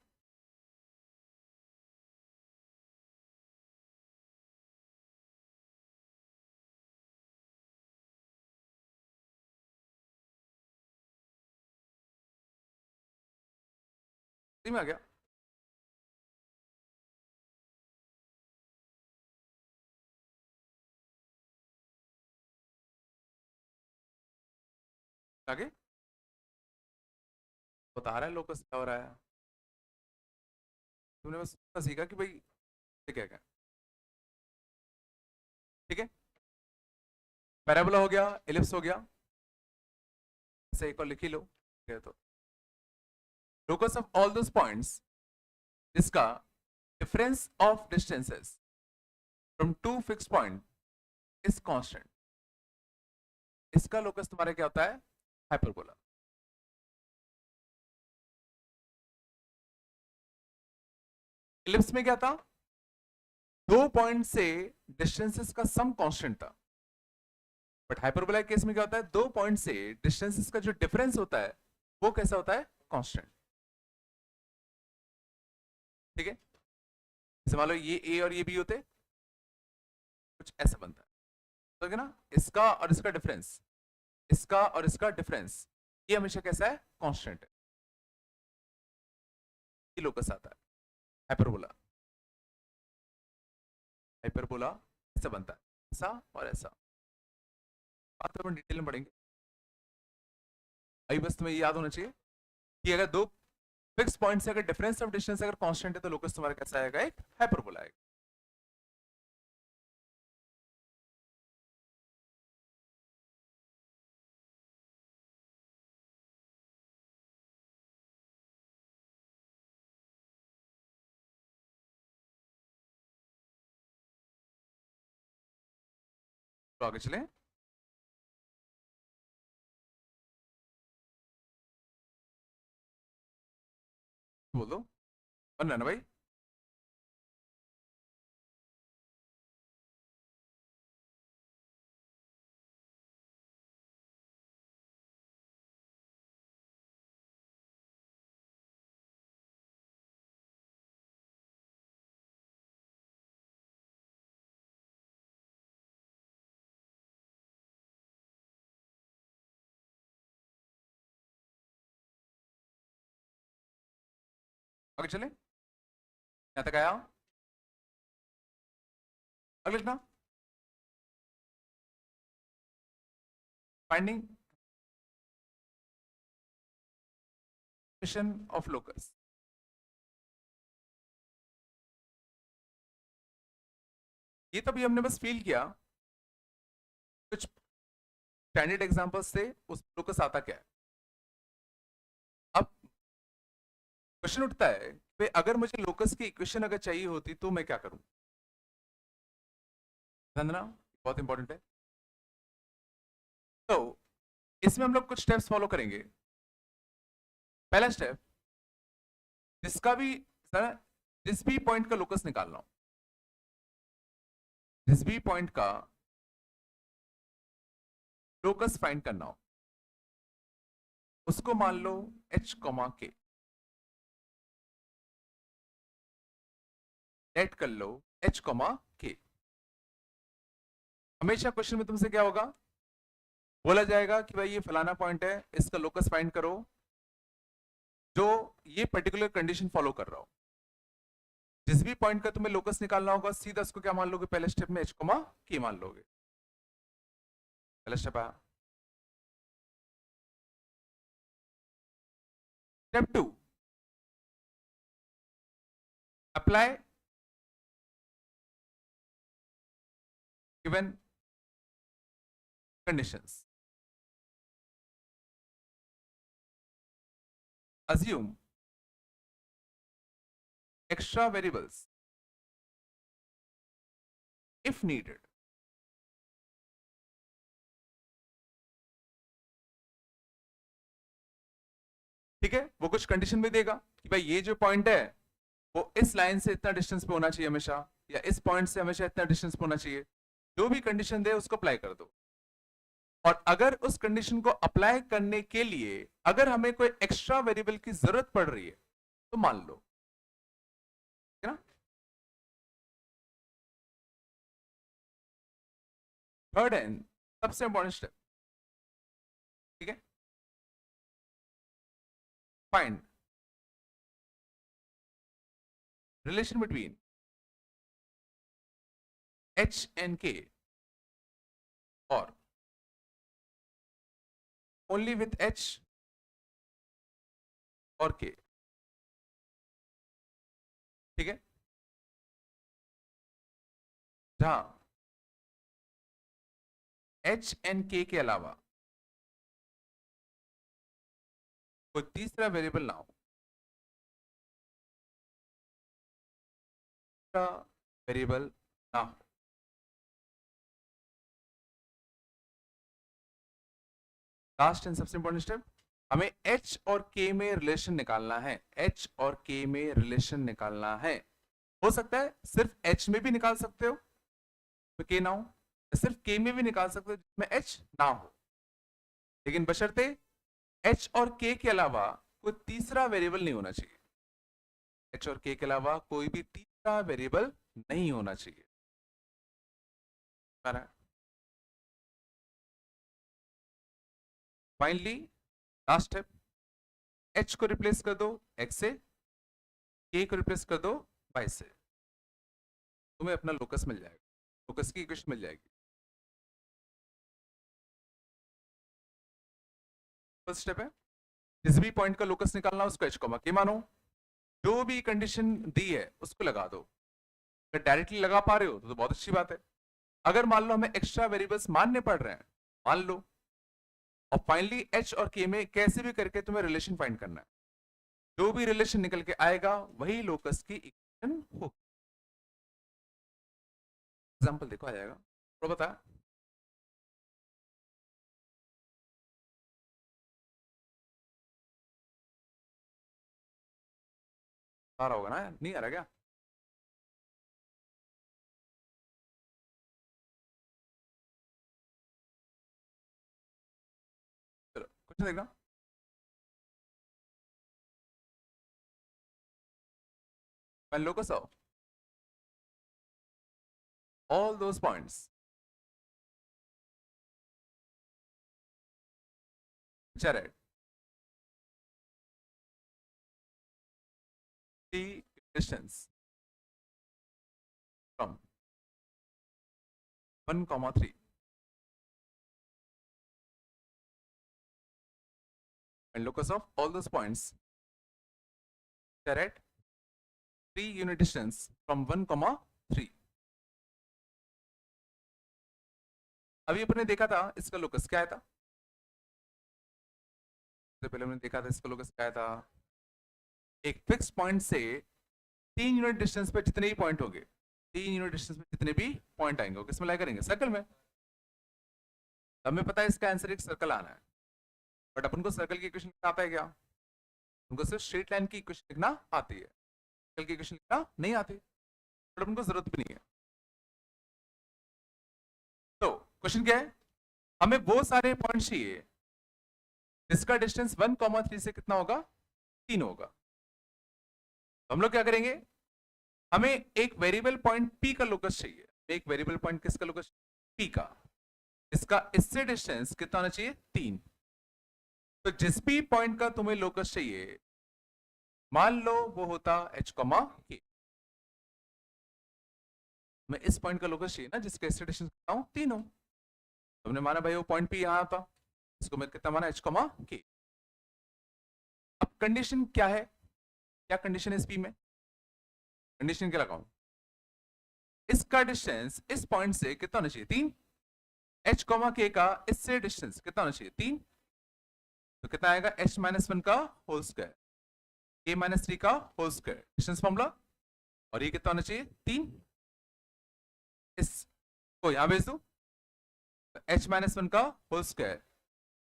सही में आ गया। आगे बता रहा है लोकस क्या हो रहा है, तुमने बस इतना सीखा कि भाई ये क्या क्या। ठीक है, पैराबोला हो गया, एलिप्स हो गया, इसे एक और लिख ही लो। तो locus of all those points जिसका difference of distances from two fixed point is constant, इसका लोकस तुम्हारा क्या होता है हाइपरबोला। एलिप्स में क्या था, दो पॉइंट से डिस्टेंसेस का सम कांस्टेंट था, बट हाइपरबोला केस में क्या होता है दो पॉइंट से डिस्टेंसेस का जो डिफरेंस होता है वो कैसा होता है कांस्टेंट। ठीक है, जैसे मान लो ये ए और ये बी होते, कुछ ऐसा बनता है तो ना, इसका और इसका डिफरेंस, इसका और इसका डिफरेंस ये हमेशा कैसा है कांस्टेंट है, ये लोकस आता है हाइपरबोला। हाइपरबोला ऐसा बनता है, ऐसा और ऐसा, बात तो अपन डिटेल में पढ़ेंगे। अभी बस तुम्हें ये याद होना चाहिए कि अगर दो फिक्स पॉइंट से अगर डिफरेंस ऑफ डिस्टेंस अगर कांस्टेंट है तो लोकस तुम्हारा कैसा आएगा एक हाइपरबोला आएगा। तो आगे चले, बोल दो बन रहा ना भाई। आगे चले, यहां तक आया, अगले लिखना फाइंडिंग मिशन ऑफ लोकस। ये तो भी हमने बस फील किया, कुछ स्टैंडर्ड एग्जांपल्स से उस लोकस आता क्या है। क्वेश्चन उठता है कि अगर मुझे लोकस की इक्वेशन अगर चाहिए होती तो मैं क्या करूं? ध्यान देना, बहुत इंपॉर्टेंट है। तो इसमें हम लोग कुछ स्टेप्स फॉलो करेंगे। पहला स्टेप, जिसका भी जिस भी पॉइंट का लोकस निकालना हो, जिस भी पॉइंट का लोकस फाइंड करना हो, उसको मान लो h, k, लेट कर लो h, k। हमेशा क्वेश्चन में तुमसे क्या होगा, बोला जाएगा कि भाई ये फलाना पॉइंट है, इसका लोकस फाइंड करो जो ये पर्टिकुलर कंडीशन फॉलो कर रहा हो। जिस भी पॉइंट का तुम्हें लोकस निकालना होगा, सीधा उसको क्या मान लोगे, पहले स्टेप में h, k मान लोगे। पहला स्टेप आया। Step 2, apply given conditions. Assume extra variables if needed. ठीक है, वो कुछ कंडीशन भी देगा कि भाई ये जो पॉइंट है वो इस लाइन से इतना डिस्टेंस पे होना चाहिए हमेशा, या इस पॉइंट से हमेशा इतना डिस्टेंस पे होना चाहिए। जो भी कंडीशन दे उसको अप्लाई कर दो। और अगर उस कंडीशन को अप्लाई करने के लिए अगर हमें कोई एक्स्ट्रा वेरिएबल की जरूरत पड़ रही है तो मान लो, है ना। थर्ड एंड सबसे इंपॉर्टेंट स्टेप, ठीक है, find relation between h and k or only with h और k। ठीक है, जहां h and k के अलावा कोई तीसरा वेरिएबल ना हो, वेरिएबल ना हो। लास्ट एंड सबसे इंपॉर्टेंट स्टेप, हमें h और k में रिलेशन निकालना है। h और k में रिलेशन निकालना है। हो सकता है सिर्फ h में भी निकाल सकते हो तो k ना हो, सिर्फ k में भी निकाल सकते हो जिसमें h ना हो, लेकिन बशर्ते h और k के अलावा कोई तीसरा वेरिएबल नहीं होना चाहिए। h और k के अलावा कोई भी तीसरा वेरिएबल नहीं होना चाहिए। फाइनली लास्ट स्टेप, h को रिप्लेस कर दो x से, k को रिप्लेस कर दो y से, तुम्हें अपना लोकस मिल जाएगा, लोकस की इक्वेशन मिल जाएगी। फर्स्ट स्टेप है, जिस भी पॉइंट का लोकस निकालना उसको h, k मानो, जो भी कंडीशन दी है उसको लगा दो। अगर डायरेक्टली लगा पा रहे हो तो बहुत अच्छी बात है। अगर मान लो हमें एक्स्ट्रा वेरिएबल्स मानने पड़ रहे हैं, मान लो। और फाइनली h और k में कैसे भी करके तुम्हें रिलेशन फाइंड करना है। जो भी रिलेशन निकल के आएगा वही लोकस की इक्वेशन होगी। एग्जांपल देखो आ जाएगा, तो बता। आ रहा होगा ना, नहीं आ रहा क्या? चलो क्वेश्चन देखना। When locus of all those points which are at the distance from 1, 3, and locus of all those points which are at 3 unit distance from 1, 3। अभी अपने देखा था इसका लोकस क्या आया था, सबसे पहले हमने देखा था इसका लोकस क्या आया था, एक फिक्स पॉइंट से 3 यूनिट डिस्टेंस पे जितने भी पॉइंट होंगे, 3 यूनिट डिस्टेंस पे जितने भी पॉइंट आएंगे वो किसमें लाई करेंगे? सर्कल में। हमें पता है इसका आंसर एक सर्कल आना है, बट अपन को सर्कल की इक्वेशन लिखना आता है क्या? उनको सिर्फ स्ट्रेट लाइन की इक्वेशन लिखना आती है, सर्कल की इक्वेशन लिखना नहीं आती, बट अपन को जरूरत भी नहीं है। तो क्वेश्चन क्या है? हमें वो सारे पॉइंट चाहिए जिसका डिस्टेंस 1,3 से कितना होगा? 3 होगा। तो हम लोग क्या करेंगे? हमें एक वेरिएबल पॉइंट P का लोकस चाहिए। एक वेरिएबल पॉइंट किसका लोकस? P का। इसका इससे डिस्टेंस कितना होना चाहिए? 3। तो जिस भी पॉइंट का तुम्हें लोकस चाहिए, मान लो वो होता h, k। मैं इस पॉइंट का लोकस चाहिए ना जिसका इससे डिस्टेंस कितना हो? 3 हो। तुमने माना भाई वो पॉइंट P यहां था, इसको मैं कितना माना? h, k। अब कंडीशन क्या है? क्या कंडीशन है इस P में? कंडीशन क्या लगाऊं? इसका डिस्टेंस इस पॉइंट से कितना होना चाहिए? 3। h, k का इससे डिस्टेंस कितना होना चाहिए? 3। तो कितना आएगा? h - 1 का होल स्क्वायर, k - 3 का होल स्क्वायर, डिस्टेंस फॉर्मूला। और ये कितना होना चाहिए? 3। इसको यहां भेज दो, h - 1 का होल स्क्वायर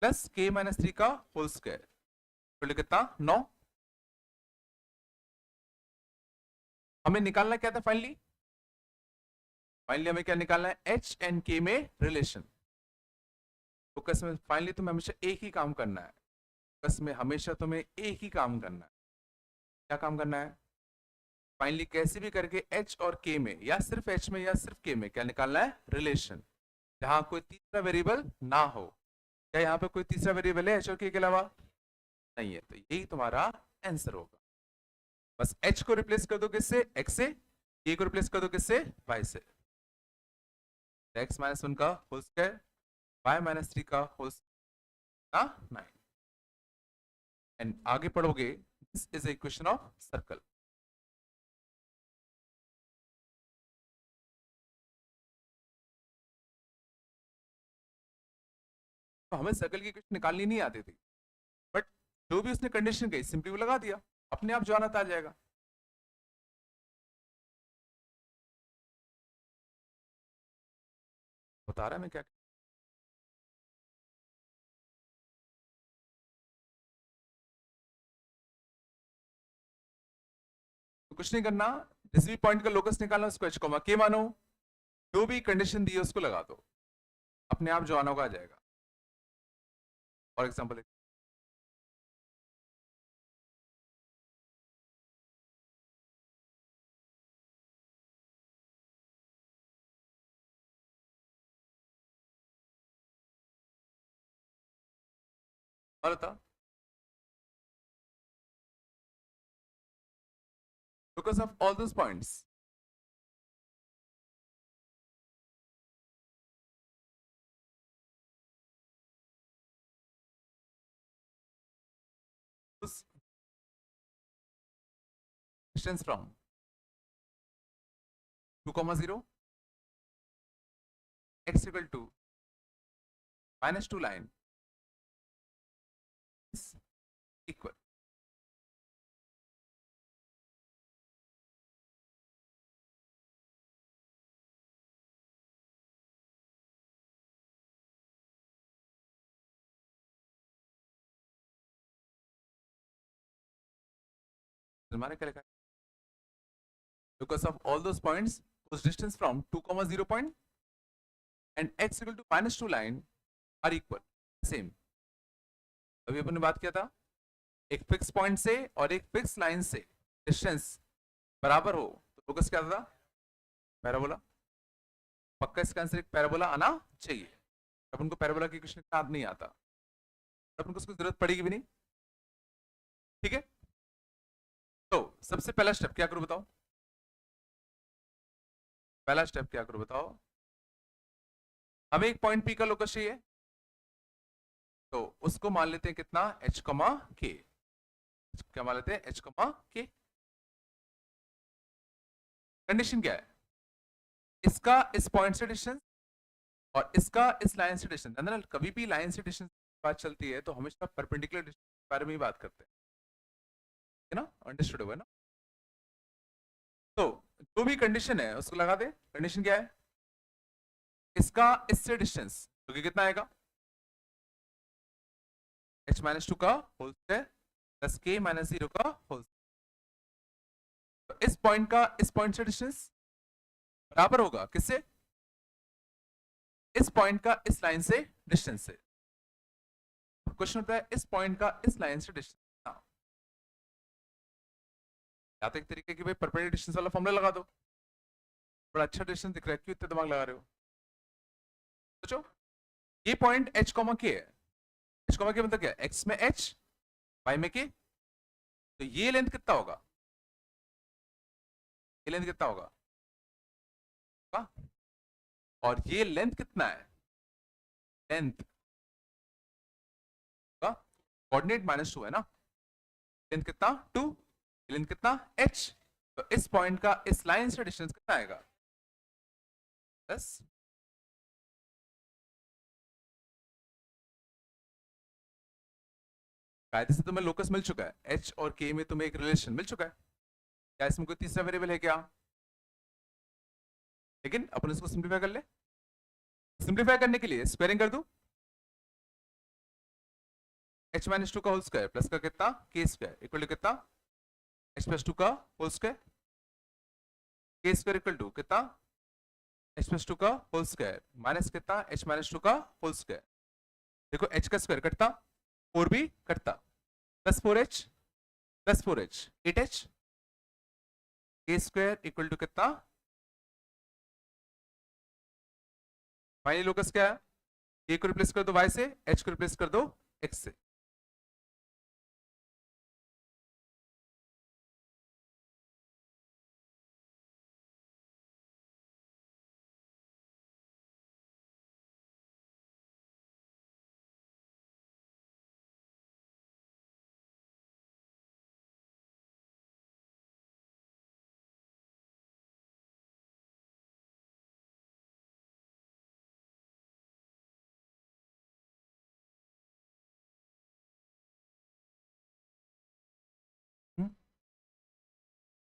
प्लस k - 3 का होल स्क्वायर, तो कितना? 9। हमें निकालना क्या था फाइनली? फाइनली हमें क्या निकालना है? h एंड k में रिलेशन। फोकस में फाइनली तुम्हें हमेशा एक ही काम करना है, फोकस में हमेशा तुम्हें एक ही काम करना है। क्या काम करना है? फाइनली कैसे भी करके h और k में, या सिर्फ h में या सिर्फ k में क्या निकालना है? रिलेशन, जहां कोई तीसरा वेरिएबल ना हो। क्या यहाँ पे कोई तीसरा वेरिएबल है h और k के अलावा? नहीं है, तो यही तुम्हारा आंसर होगा। बस h को रिप्लेस कर दो किससे? x से। k को रिप्लेस कर दो किससे? y से। x - 1 का होल स्क्वायर, y - 3 का होल स्क्वायर, 9। एंड आगे पढ़ोगे, this is a equation of circle. तो हमें सर्कल की इक्वेशन निकालनी नहीं आती थी, बट जो भी उसने कंडीशन कही सिंपली वो लगा दिया, अपने आप जो आना था आ जाएगा। बता रहा है मैं क्या? तो कुछ नहीं करना, जिस भी पॉइंट का लोकस निकालना उसको h, k मानो, जो भी कंडीशन दी है उसको लगा दो, अपने आप जो आना होगा आ जाएगा। फॉर एग्जाम्पल और बता, because of all those points, this distance from 2,0 x equal to -2 line is equal. हमारे क्या लिखा है? Because of all those points, whose distance from 2,0 point and x equal to -2 line are equal, same. अभी अपन ने बात किया था, एक फिक्स पॉइंट से और एक फिक्स लाइन से डिस्टेंस बराबर हो तो फोकस क्या था? पैराबोला। पक्का इसका आंसर एक पैराबोला आना चाहिए। अपन को पैराबोला की इक्वेशन याद नहीं आता, अपन को उसकी जरूरत पड़ेगी भी नहीं। ठीक है, तो सबसे पहला स्टेप क्या करूं बताओ? पहला स्टेप क्या करूं बताओ? हमें एक पॉइंट P का लोकस चाहिए, तो उसको मान लेते हैं कितना? h, k। क्या मान लेते हैं? h, k। कंडीशन क्या है? इसका इस पॉइंट से डिस्टेंस और इसका इस लाइन से डिस्टेंस, अंदर कभी भी लाइन से डिस्टेंस बात चलती है तो हमेशा परपेंडिकुलर डिस्टेंस के बारे में ही बात करते हैं। है ना, अंडरस्टूड होगा ना। तो जो भी कंडीशन है उसको लगा दे। कंडीशन क्या है, इसका इससे डिस्टेंस जो कि कितना आएगा, h-2 का whole square plus k minus 0 का होल। तो इस पॉइंट का इस पॉइंट से डिस्टेंस बराबर होगा किससे, इस पॉइंट का इस लाइन से डिस्टेंस से। क्वेश्चन होता है इस पॉइंट का इस लाइन से डिस्टेंस, या तो एक तरीके की भाई परपेंडिकुलर डिस्टेंस वाला फॉर्मूला लगा दो, बड़ा अच्छा डिस्टेंस दिख रहा है, क्यों इतना दिमाग लगा रहे हो। सोचो ये पॉइंट h कॉमा k है, h कॉमा k मतलब क्या है, x में h y में k, तो ये लेंथ कितना होगा, ये लेंथ कितना होगा का? और ये लेंथ कितना है, लेंथ का कोऑर्डिनेट -2 है ना, लेंथ कितना 2, लेंथ कितना h, तो इस पॉइंट का इस लाइन से डिस्टेंस कितना आएगा 10। कायदे से तुम्हें लोकस मिल चुका है, h और k में तुम्हें एक रिलेशन मिल चुका है, क्या इसमें कोई तीसरा वेरिएबल है क्या, लेकिन अपन इसको सिंप्लीफाई कर ले। सिंप्लीफाई करने के लिए स्क्वायरिंग कर दूं, h-2 का होल स्क्वायर प्लस का कितना k स्क्वायर इक्वल टू कितना h+2 का whole square, k square equal to कितना h+2 का होल स्क्वायर माइनस कितना h-2 का होल स्क्वायर। देखो h का स्क्वायर कटता 4 भी कटता, plus 4h plus 4h 8h, k square equal to कितना, फाइनली लोकस क्या है, k को रिप्लेस कर दो y से, h को रिप्लेस कर दो x से।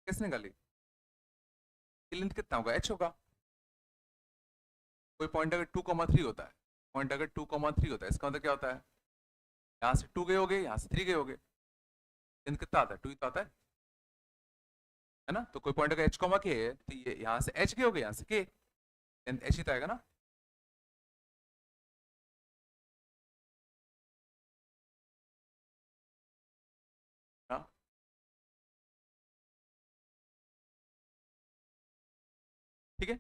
किसने निकाली, लेंथ कितना होगा h होगा, कोई पॉइंट अगर 2,3 होता है, पॉइंट अगर 2,3 होता है इसका मतलब क्या होता है, यहां से 2 गए होगे यहां से 3 गए होगे, लेंथ कितना आता है 2 ही तो आता है ना। तो कोई पॉइंट अगर h कॉमा k है तो ये यहां से h गए होगे यहां से k, लेंथ h ही तो आएगा ना। हाँ ठीक है,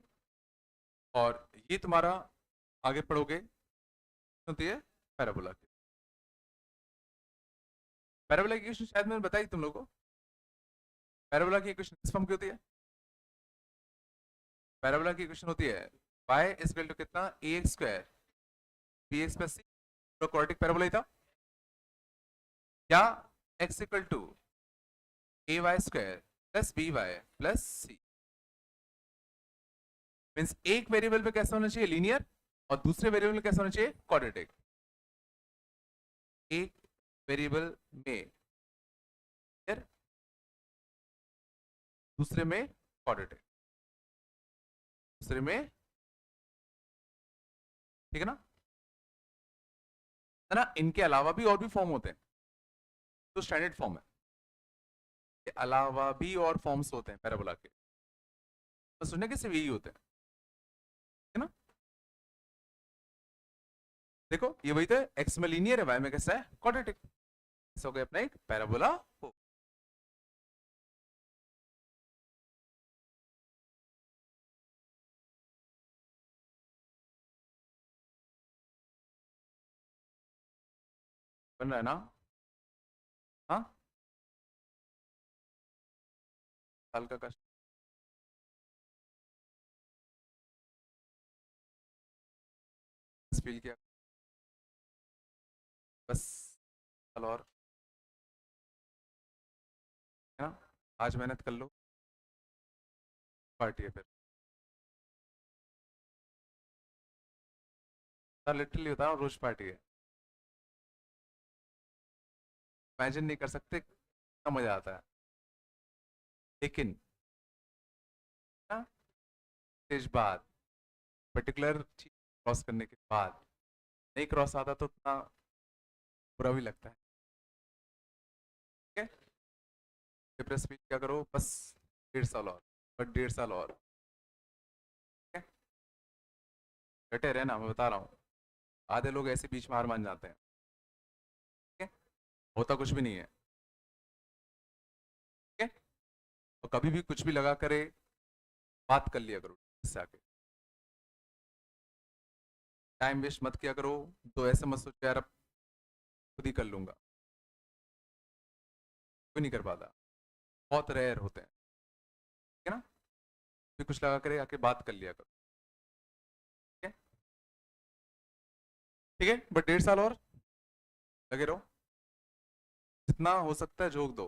और ये तुम्हारा आगे पढ़ोगे होती है पैराबोला की, पैराबोला की इक्वेशन शायद मैंने बताई तुम लोगों को, पैराबोला की इक्वेशन किस फॉर्म की होती है, पैराबोला की इक्वेशन होती है y इज इक्वल टू कितना ax square bx plus c, quadratic parabola ही था, या x equal to ay square plus by plus c, means एक वेरिएबल पे कैसा होना चाहिए लीनियर, और दूसरे वेरिएबल में कैसा होना चाहिए क्वाड्रेटिक, एक वेरिएबल में linear, दूसरे में क्वाड्रेटिक, दूसरे में, ठीक है ना, इनके अलावा भी और भी फॉर्म होते हैं, तो स्टैंडर्ड फॉर्म है, के अलावा भी और फॉर्म्स होते हैं पैराबोला के, तो सुनने के सिर्फ यही होते हैं, है ना। देखो ये वही तो है, एक्स में लीनियर है, वाई में कैसा है क्वाड्रेटिक, हो गया अपना एक पैराबोला हो। बन रहा है ना, हाँ साल का कष्ट, फील किया बस, कल और, है ना, आज मेहनत कर लो, पार्टी है फिर, लिटरली बता रहा हूँ रोज पार्टी है, इमेजिन नहीं कर सकते कितना मजा आता है। लेकिन इस बाद पर्टिकुलर चीज क्रॉस करने के बाद नहीं क्रॉस आता तो उतना बुरा भी लगता है। ठीक है, डिप्रेस फील क्या करो बस 1.5 साल और, बट 1.5 साल और। ठीक है, डटे रहना, मैं बता रहा हूँ। आधे लोग ऐसे बीच में हार मान जाते हैं। ठीक है, होता कुछ भी नहीं है। ठीक है, और कभी भी कुछ भी लगा करे बात कर लिया करो इससे आके, टाइम वेस्ट मत किया करो। तो ऐसे मत सोचो यार अब खुद ही कर लूंगा, कोई नहीं कर पाता, बहुत रेयर होते हैं। ठीक है ना, फिर कुछ लगा करे आके बात कर लिया करो। ठीक है, ठीक है, बट 1.5 साल और लगे रहो, जितना हो सकता है झोंक दो।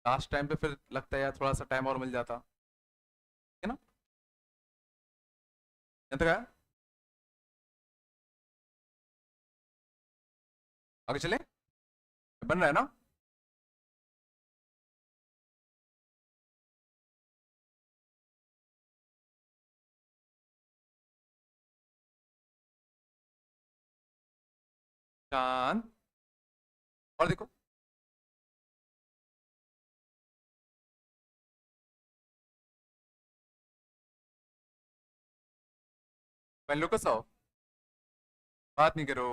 लास्ट टाइम पे फिर लगता है यार थोड़ा सा टाइम और मिल जाता। ठीक है ना, यहाँ तक आया? आगे चले, बन रहा है ना? चांद, और देखो, पहन लो कसो, बात नहीं करो।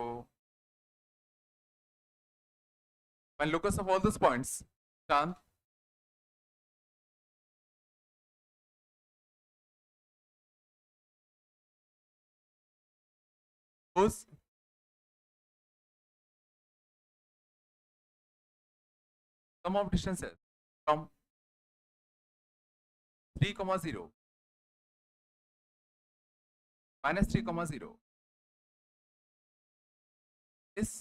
पहन लो कस ऑफ ऑल दिस पॉइंट्स, चांद। उस sum of distances from 3,0 minus 3,0 is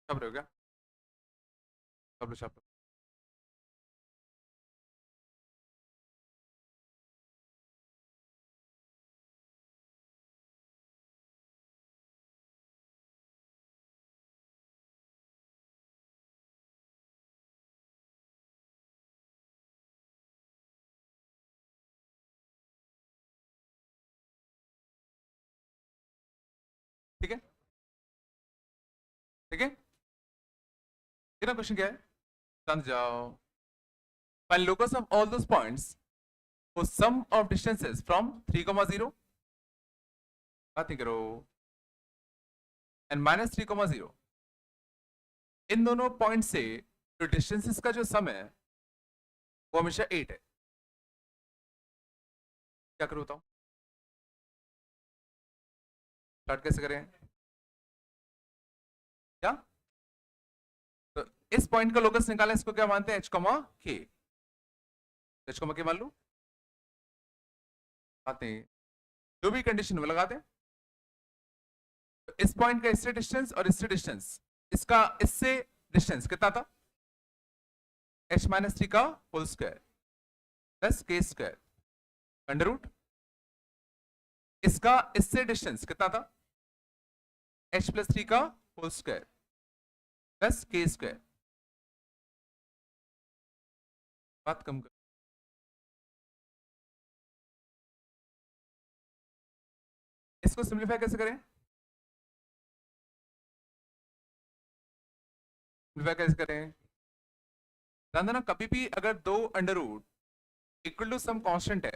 कब रहेगा? कब लो ठीक है, ठीक है, तेरा क्वेश्चन क्या है? समझ जाओ। Find locus of all those points for sum of distances from 3,0 बात नहीं करो एंड माइनस 3,0। इन दोनों पॉइंट से जो डिस्टेंसेस का जो सम है वो हमेशा 8 है। क्या करूँ बताओ, स्टार्ट कैसे करें? क्या, तो इस पॉइंट का लोकस निकालें, इसको क्या मानते हैं? एच कॉमा के। एच कॉमा के मान लो, आते हैं जो भी कंडीशन में लगाते हैं। तो इस पॉइंट का इससे डिस्टेंस और इससे डिस्टेंस, इसका इससे डिस्टेंस कितना था? एच माइनस 3 का होल स्क्वायर प्लस के स्क्वायर अंडर रूट। इसका इससे डिस्टेंस कितना था? एच प्लस 3 का होल स्क्वायर प्लस के स्क्वायर। बात कम कर, इसको सिंप्लीफाई कैसे करें? सिंप्लीफाई कैसे करें? ध्यान देना, कभी भी अगर दो under root equal to some constant है,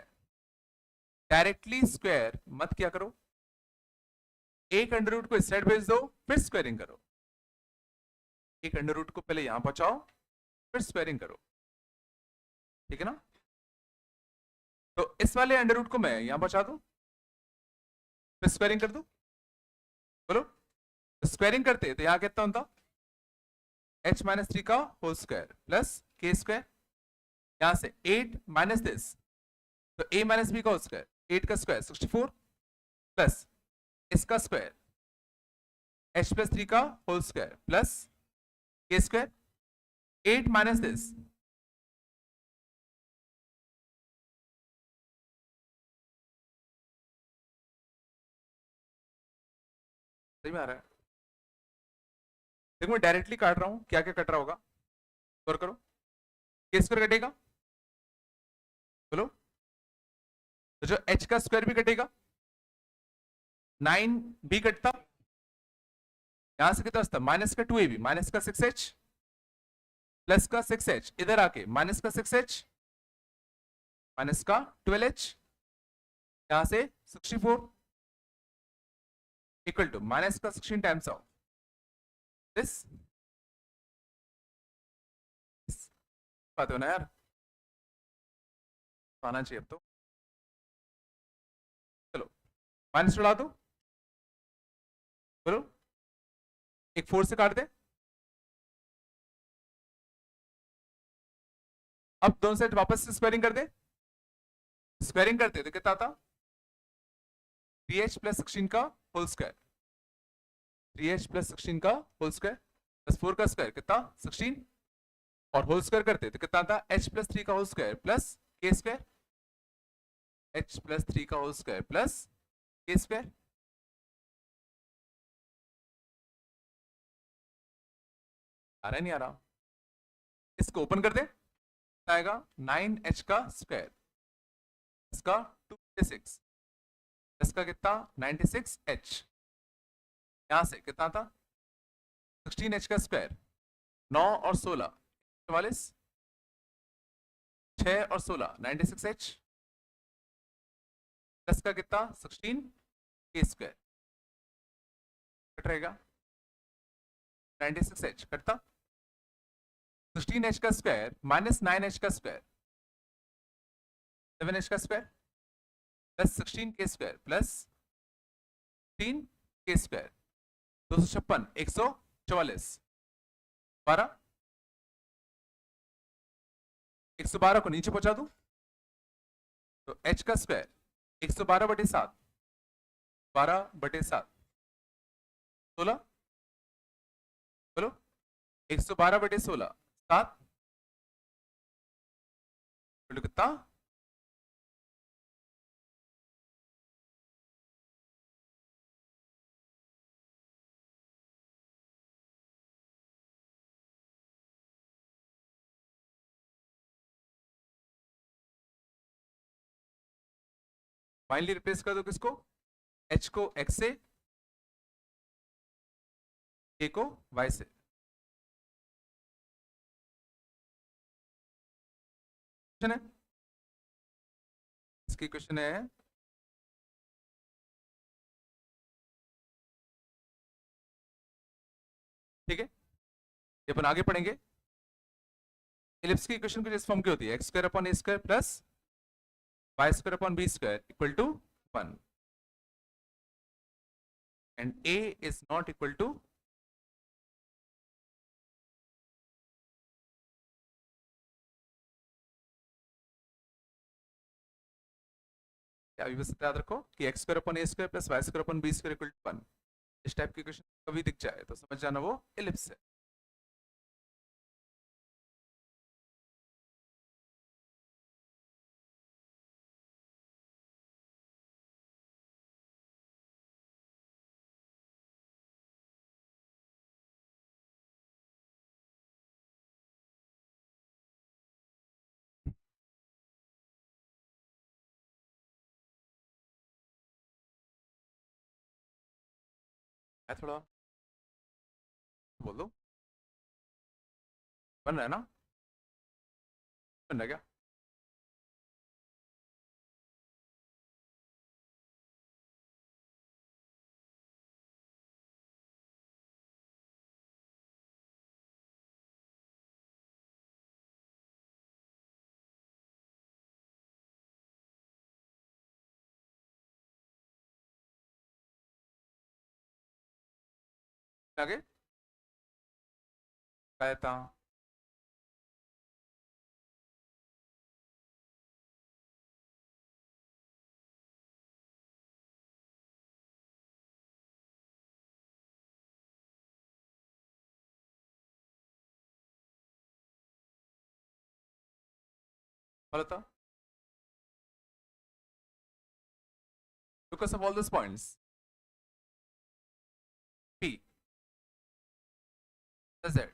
डायरेक्टली स्क्वायर मत क्या करो, एक अंडर रूट को इस साइड भेज दो फिर स्क्वायरिंग करो। एक अंडर रूट को पहले यहां पहुंचाओ फिर स्क्वायरिंग करो। ठीक है ना, तो इस वाले अंडर रूट को मैं यहां पहुंचा दूं फिर स्क्वायरिंग कर दूं। बोलो, तो स्क्वायरिंग करते तो यहां कितना होता? एच माइनस 3 का होल स्क्वायर प्लस के स्क्वायर, यहां से 8 माइनस दिस, तो a माइनस बी का होल स्क्वायर, 8 का स्क्वायर 64 प्लस इसका स्क्वायर एच प्लस 3 का होल स्क्वायर प्लस के स्क्वायर, 8 माइनस दिस, सही में आ रहा है? देखो मैं डायरेक्टली काट रहा हूं, क्या क्या कट रहा होगा, गौर करो। के स्क्वायर कटेगा, बोलो। तो जो एच का स्क्वायर भी कटेगा, 9 भी कटता, यहां से कितना बचता, माइनस का 2ab, माइनस का 6h, प्लस का 6h, इधर आके माइनस का 6h, माइनस का 12h, यहां से 64 इक्वल टू माइनस का 16 टाइम्स ऑफ दिस। बात हो ना यार, तो आना चाहिए अब तो। चलो माइनस उड़ा दो, बोलो। एक 4 से काट दे, अब दोनों साइड वापस से स्क्वायरिंग कर दे, स्क्वायरिंग करते तो कितना था, 3h प्लस 16 का होल स्क्वायर, 3h प्लस 16 का होल स्क्वायर प्लस 4 का स्क्वायर कितना 16, और होल स्क्वायर करते तो कितना था, h प्लस 3 का होल स्क्वायर प्लस के स्क्वायर, h प्लस 3 का होल स्क्वायर प्लस के स्क्वायर। आ रहा है नहीं आ रहा? इसको ओपन कर दे, आएगा 9h का स्क्वायर, इसका 296, इसका कितना 96h, यहां से कितना था 16h का स्क्वायर, 9 और 16 44, 6 और 16 96h, प्लस का कितना 16 के स्क्वायर, कट रहेगा 96h कटता, 16h का स्क्वायर माइनस 9h का स्क्वायर, 7h का स्क्वायर प्लस 16 के स्क्वायर प्लस 3 के स्क्वायर, 256, 144, 12, 112 को नीचे पहुंचा दूं तो h का स्क्वायर 112/7, 12/7, 16, बोलो 112/16, 7, बोलो कितना, फाइनली रिप्लेस कर दो किसको, h को x से, k को y से। क्वेश्चन है, इसकी क्वेश्चन है, ठीक है, ये अपन आगे पढ़ेंगे। इलिप्स की इक्वेशन कुछ इस फॉर्म की होती है, x square upon a square plus y square upon b square equal to 1 and a is not equal to, अभी बस याद रखो कि x square upon a square plus y square upon b square equal to 1, इस टाइप की इक्वेशन कभी दिख जाए तो समझ जाना वो इलिप्स है। है थोड़ा, बोल दो, बन रहा है ना, बन रहा है क्या? आगे कहता, बोलता, because of all those points Z।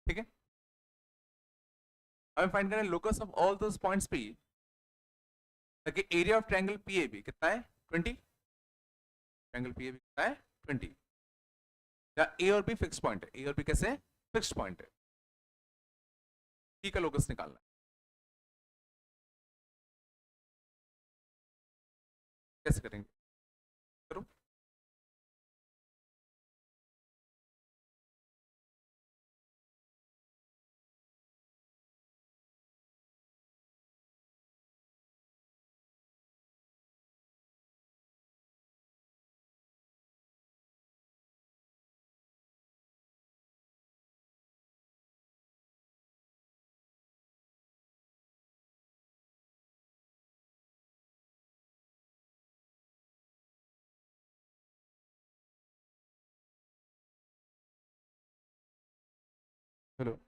ठीक है, हमें फाइंड करना है locus of all those points पे, ताकि एरिया ऑफ ट्रायंगल पीएबी कितना है 20, ट्रायंगल पीएबी कितना है 20, या ए और बी फिक्स पॉइंट है, ए और बी कैसे है फिक्स पॉइंट है, पी का लोकस निकालना है, कैसे करेंगे करो। चलो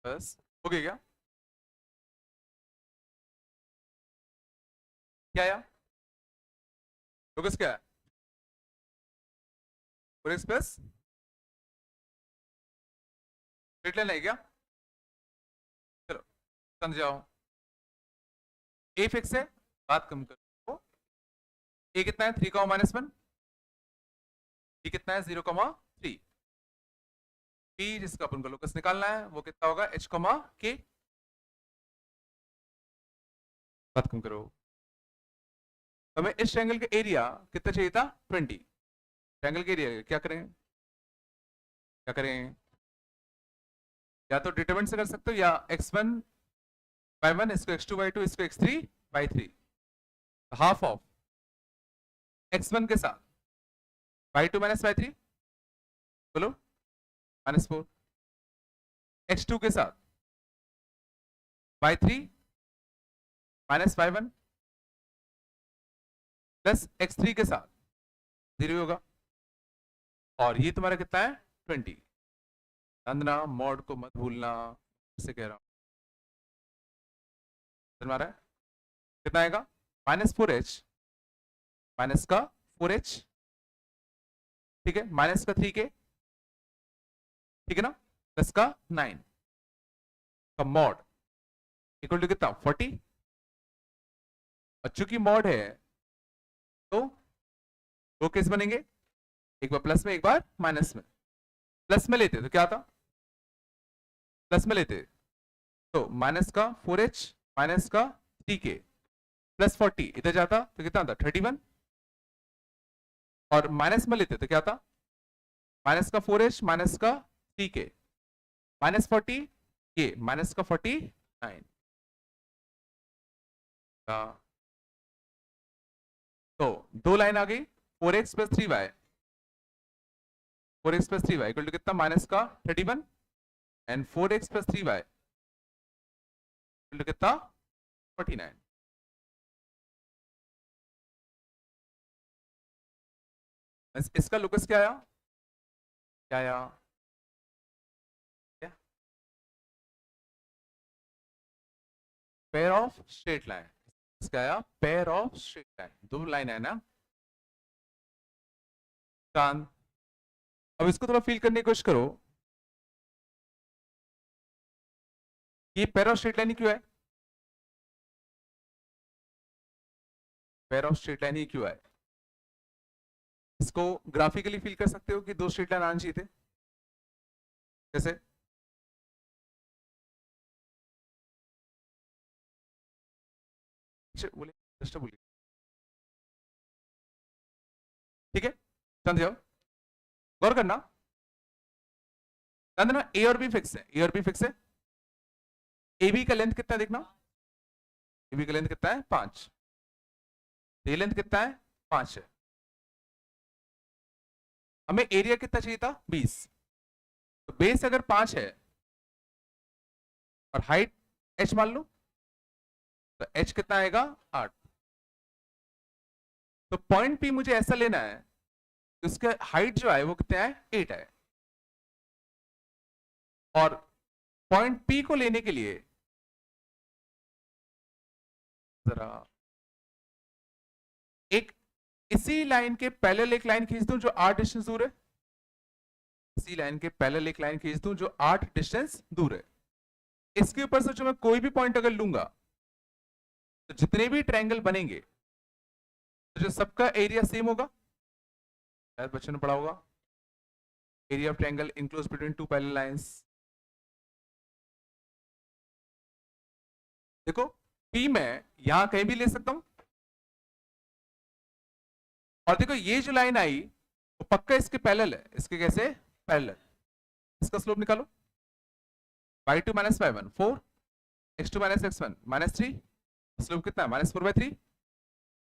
बस हो गया क्या, क्या आया लोकस क्या है, 4x प्लस स्ट्रेट लाइन है क्या, चलो समझाओ, ए फिक्स है, बात कम करो, ए कितना है 3 का -1, ये कितना है 0,3। पी जिसका अपन को लोकस निकालना है वो कितना होगा h, k। बात कम करो। हमें इस ट्रायंगल का एरिया कितना चाहिए था 20। ट्रायंगल का एरिया क्या करें, क्या करें, या तो डिटरमिनेंट से कर सकते हो या x1 by 1 इसको x2 by 2 इसको x3 by 3, half of x1 के साथ by 2 माइनस by 3 बोलो -4, x2 के साथ by 3 minus by 1 plus x3 के साथ 0 होगा, और ये तुम्हारा कितना है 20। अंदना मॉड को मत भूलना, से कह रहा हूं तुम्हारा कितना आएगा -4h माइनस का 4h, ठीक है, माइनस का 3k, ठीक है ना, प्लस का 9 का मॉड इक्वल टू कितना 40। और चूंकि मॉड है तो दो केस बनेंगे, एक बार प्लस में एक बार माइनस में। प्लस में लेते तो क्या था, प्लस में लेते तो माइनस का 4h माइनस का 3k प्लस 40 इधर जाता तो कितना था 31, और माइनस में लेते तो क्या था माइनस का 4h माइनस का 3k माइनस 40 ये माइनस का 49। तो दो लाइन आ गई 4x plus 3y, 4x plus 3y equal to कितना माइनस का 31 and 4x plus 3y equal to कितना 49। इसका लोकस क्या आया, क्या आया, क्या पेयर ऑफ स्ट्रेट लाइन, इसका आया पेयर ऑफ स्ट्रेट लाइन, दो लाइन है ना चांद। अब इसको थोड़ा फील करने की कोशिश करो, ये पेयर ऑफ स्ट्रेट लाइन ही क्यों है, पेयर ऑफ स्ट्रेट लाइन ही क्यों है। इसको ग्राफिकली फील कर सकते हो कि दो स्ट्रेट लाइन आना चाहिए थे, कैसे, बोले बोलिए, ठीक है समझ जाओ, गौर करना। ध्यान देना ए और बी फिक्स है, ए और बी फिक्स है। ए बी का लेंथ कितना है देखना, ए बी का लेंथ कितना है 5, ये लेंथ कितना है 5 है। हमें एरिया कितना चाहिए था 20, तो बेस अगर 5 है और हाइट h मान लो तो h कितना आएगा 8। तो पॉइंट P मुझे ऐसा लेना है कि उसके हाइट जो है वो कितना है 8 है, और पॉइंट P को लेने के लिए जरा एक इसी लाइन के पैरेलल एक लाइन खींच दूं जो 8 डिस्टेंस दूर है, इसी लाइन के पैरेलल एक लाइन खींच दूं जो 8 डिस्टेंस दूर है। इसके ऊपर से जो मैं कोई भी पॉइंट अगर लूंगा तो जितने भी ट्रायंगल बनेंगे तो जो सबका एरिया सेम होगा, शायद बच्चों ने पढ़ा होगा, area of triangle enclose between two parallel lines. देखो P मैं यहां कहीं भी ले सकता हूं, और देखो ये जो लाइन आई वो पक्का इसके पैरेलल है, इसके कैसे पैरेलल, इसका स्लोप निकालो y2 minus y1 4, x2 minus x1 -3, slope कितना है -4/3,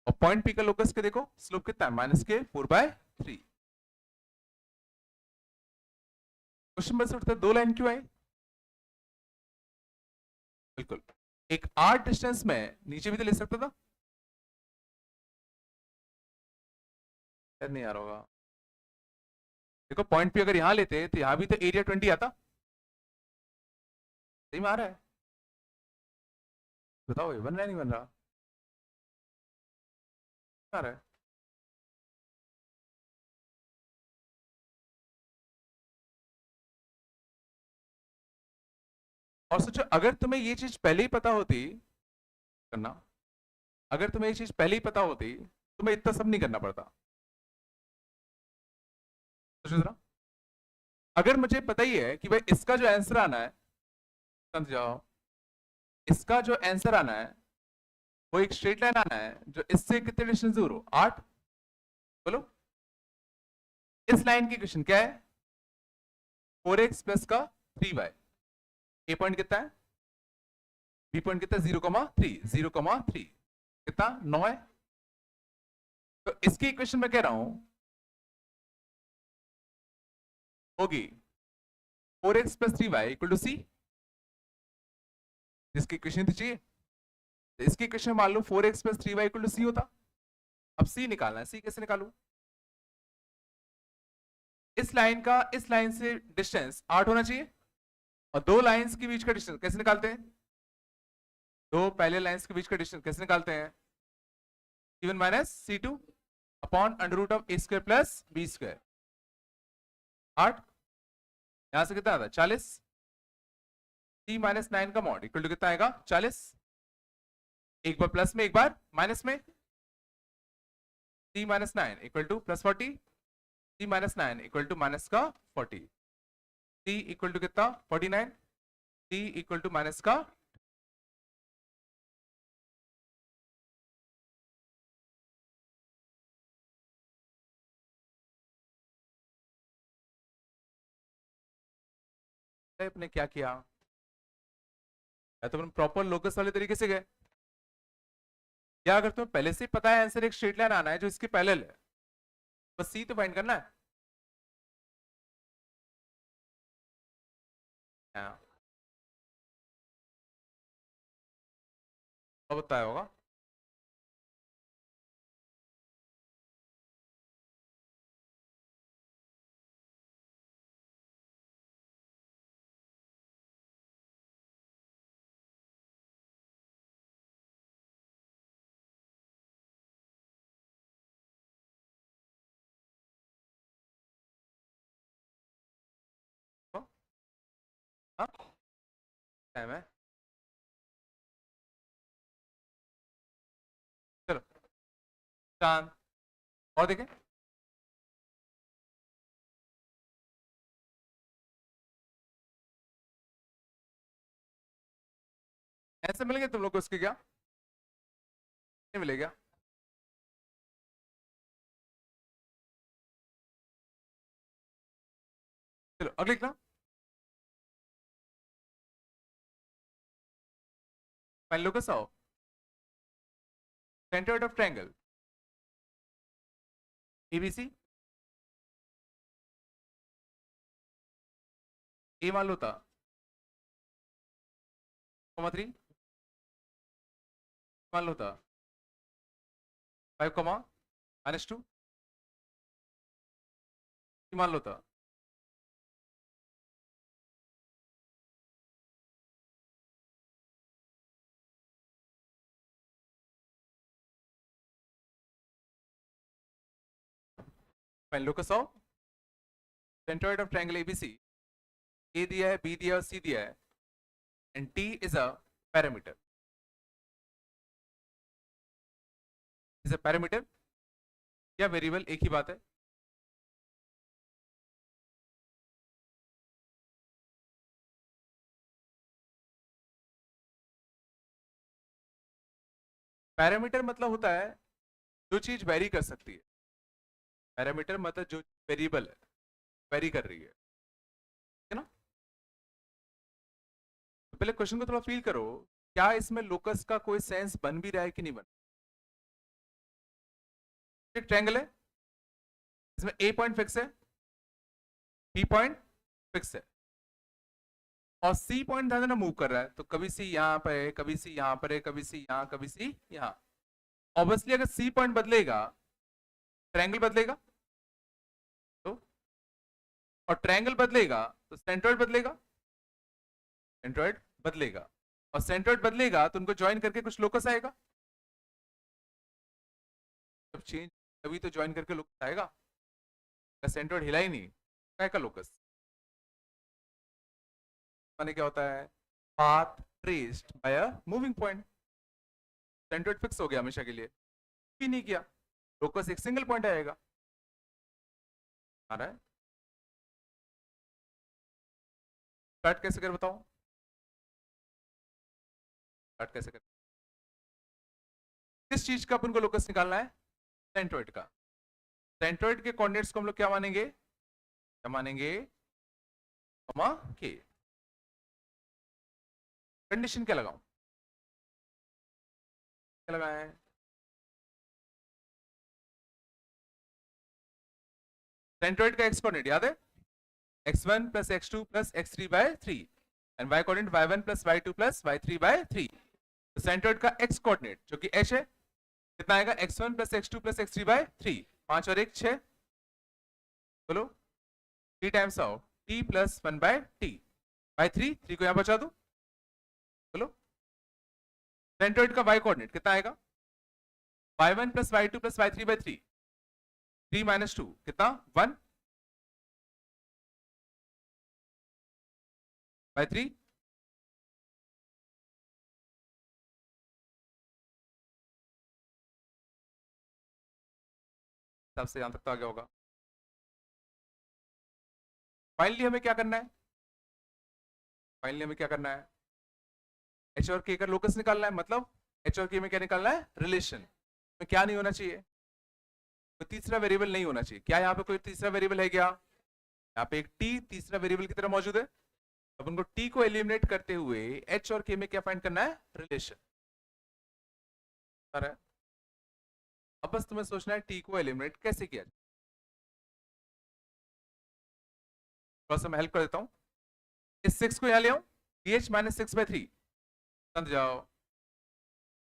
और पॉइंट P का लोकस के देखो स्लोप कितना है -4/3। क्वेश्चन बस उठता है दो लाइन क्यों आई, बिल्कुल एक 8 डिस्टेंस में नीचे भी तो ले सकता था, नहीं आ रहा होगा। देखो पॉइंट P अगर यहां लेते तो यहां भी तो एरिया 20 आता, सही में आ रहा है, बताओ ये बन रहा है नहीं बन रहा, आ रहा है। और सोचो अगर तुम्हें ये चीज पहले ही पता होती, करना, अगर तुम्हें ये चीज पहले ही पता होती तुम्हें इतना सब नहीं करना पड़ता। सोचो जरा, अगर मुझे पता ही है कि भाई इसका जो आंसर आना है, समझाओ, इसका जो आंसर आना है वो एक स्ट्रेट लाइन आना है जो इससे कितने डिस्टेंस दूर हो, 8। बोलो, इस लाइन की क्वेश्चन क्या है, 4x प्लस का 3y। ए पॉइंट कितना है, बी पॉइंट कितना, 0,3, 0,3 कितना, 9 है। तो इसकी इक्वेशन मैं कह रहा हूं होगी 4x plus 3y equal to सी। इसकी इक्वेशन तो चाहिए, तो इसकी इक्वेशन मान लो 4x plus 3y equal to C होता। अब सी निकालना है, सी कैसे निकालू, इस लाइन का इस लाइन से डिस्टेंस 8 होना चाहिए, और दो लाइंस के बीच का डिस्टेंस कैसे निकालते हैं, दो पहले लाइंस के बीच का डिस्टेंस कैसे निकालते हैं, C1 minus C2 upon under root of a square plus b square. 8 यहां से कितना आता है 40, C माइनस 9 का मॉड इक्वल टू कितना आएगा 40, एक बार प्लस में एक बार माइनस में, C minus 9 equal to plus 40, C minus 9 equal to minus का 40, C इक्वल टू कितना 49, C इक्वल टू माइनस का अपने क्या किया, या तो अपन प्रॉपर लोकस वाले तरीके से गए, या अगर तुम्हें पहले से पता है आंसर एक स्ट्रेट लाइन आना है जो इसके पैरेलल है, बस सी तो फाइंड करना है। हाँ, अब बताया होगा, तो, हाँ टाइम है, चलो चांद, और देखें, ऐसे मिलेंगे तुम लोग को इसके क्या नहीं मिलेगा। चलो अगले लिखना, find locus of centre of triangle ABC. A मान लो था 3, मान लो था 5, -2 मान लो था, find locus of centroid of triangle ABC. A दिया है, बी दिया है, सी दिया है, and T is a parameter, is a parameter या वेरिएबल एक ही बात है। पैरामीटर मतलब होता है जो चीज वेरी कर सकती है, पैरामीटर मतलब जो वेरिएबल है, वेरी कर रही है ना। तो पहले क्वेश्चन को थोड़ा फील करो, क्या इसमें लोकस का कोई सेंस बन भी रहा है कि नहीं बन। एक ट्रायंगल है, इसमें ए पॉइंट फिक्स है, बी पॉइंट फिक्स है, और सी पॉइंट ध्यान देना मूव कर रहा है, तो कभी सी यहाँ पर है, कभी सी यहाँ पर है, कभी सी यहाँ, कभी सी यहाँ। ऑब्वियसली अगर सी पॉइंट बदलेगा ट्रायंगल बदलेगा, तो और ट्रायंगल बदलेगा तो सेंट्रॉइड बदलेगा, सेंट्रॉइड बदलेगा, और सेंट्रॉइड बदलेगा तो उनको ज्वाइन करके कुछ लोकस आएगा, जब चेंज तभी तो ज्वाइन करके लोकस आएगा, सेंट्रॉइड हिला ही नहीं क्या का लोकस माने क्या होता है, path traced by a moving point. Centroid fix हो गया हमेशा के लिए, भी नहीं किया, लोकस एक सिंगल पॉइंट आएगा, आ रहा है। स्टार्ट कैसे कर बताओ, स्टार्ट कैसे कर, किस चीज का अपन को लोकस निकालना है, सेंट्रोइड का। सेंट्रोइड के कोऑर्डिनेट्स को हम लोग क्या मानेंगे, क्या मानेंगे, कॉमा के। कंडीशन क्या लगाऊं, क्या लगाए, सेंट्रोइड का एक्स कोऑर्डिनेट याद है, x1 plus x2 plus x3 by 3 and y coordinate y1 plus y2 plus y3 by 3। तो सेंट्रोइड का x कोऑर्डिनेट जो कि h है कितना आएगा, x1 plus x2 plus x3 by 3, 5 और 1 6, बोलो 3 times of t plus 1 by t by 3, 3 को यहां बचा दो, बोलो सेंट्रोइड का y कोऑर्डिनेट कितना आएगा, y1 plus y2 plus y3 by 3, 3 minus 2 कितना 1 बाय 3, सबसे यहां तक तो आ गया होगा। फाइनली हमें क्या करना है, फाइनली हमें क्या करना है, एच और के का लोकस निकालना है, मतलब एच और के में क्या निकालना है, रिलेशन में क्या नहीं होना चाहिए, कोई तीसरा वेरिएबल नहीं होना चाहिए। क्या यहाँ पे कोई तीसरा वेरिएबल है क्या, यहाँ पे एक टी तीसरा वेरिएबल की तरह मौजूद है। अब उनको टी को एलिमिनेट करते हुए एच और के में क्या फाइंड करना है, रिलेशन। अब बस तुम्हें सोचना है टी को एलिमिनेट कैसे किया जाए। थोड़ा सा मैं हेल्प कर देता हूँ, इस 6 को यहाँ ले आऊं, टी एच माइनस 6 बाय 3, समझ जाओ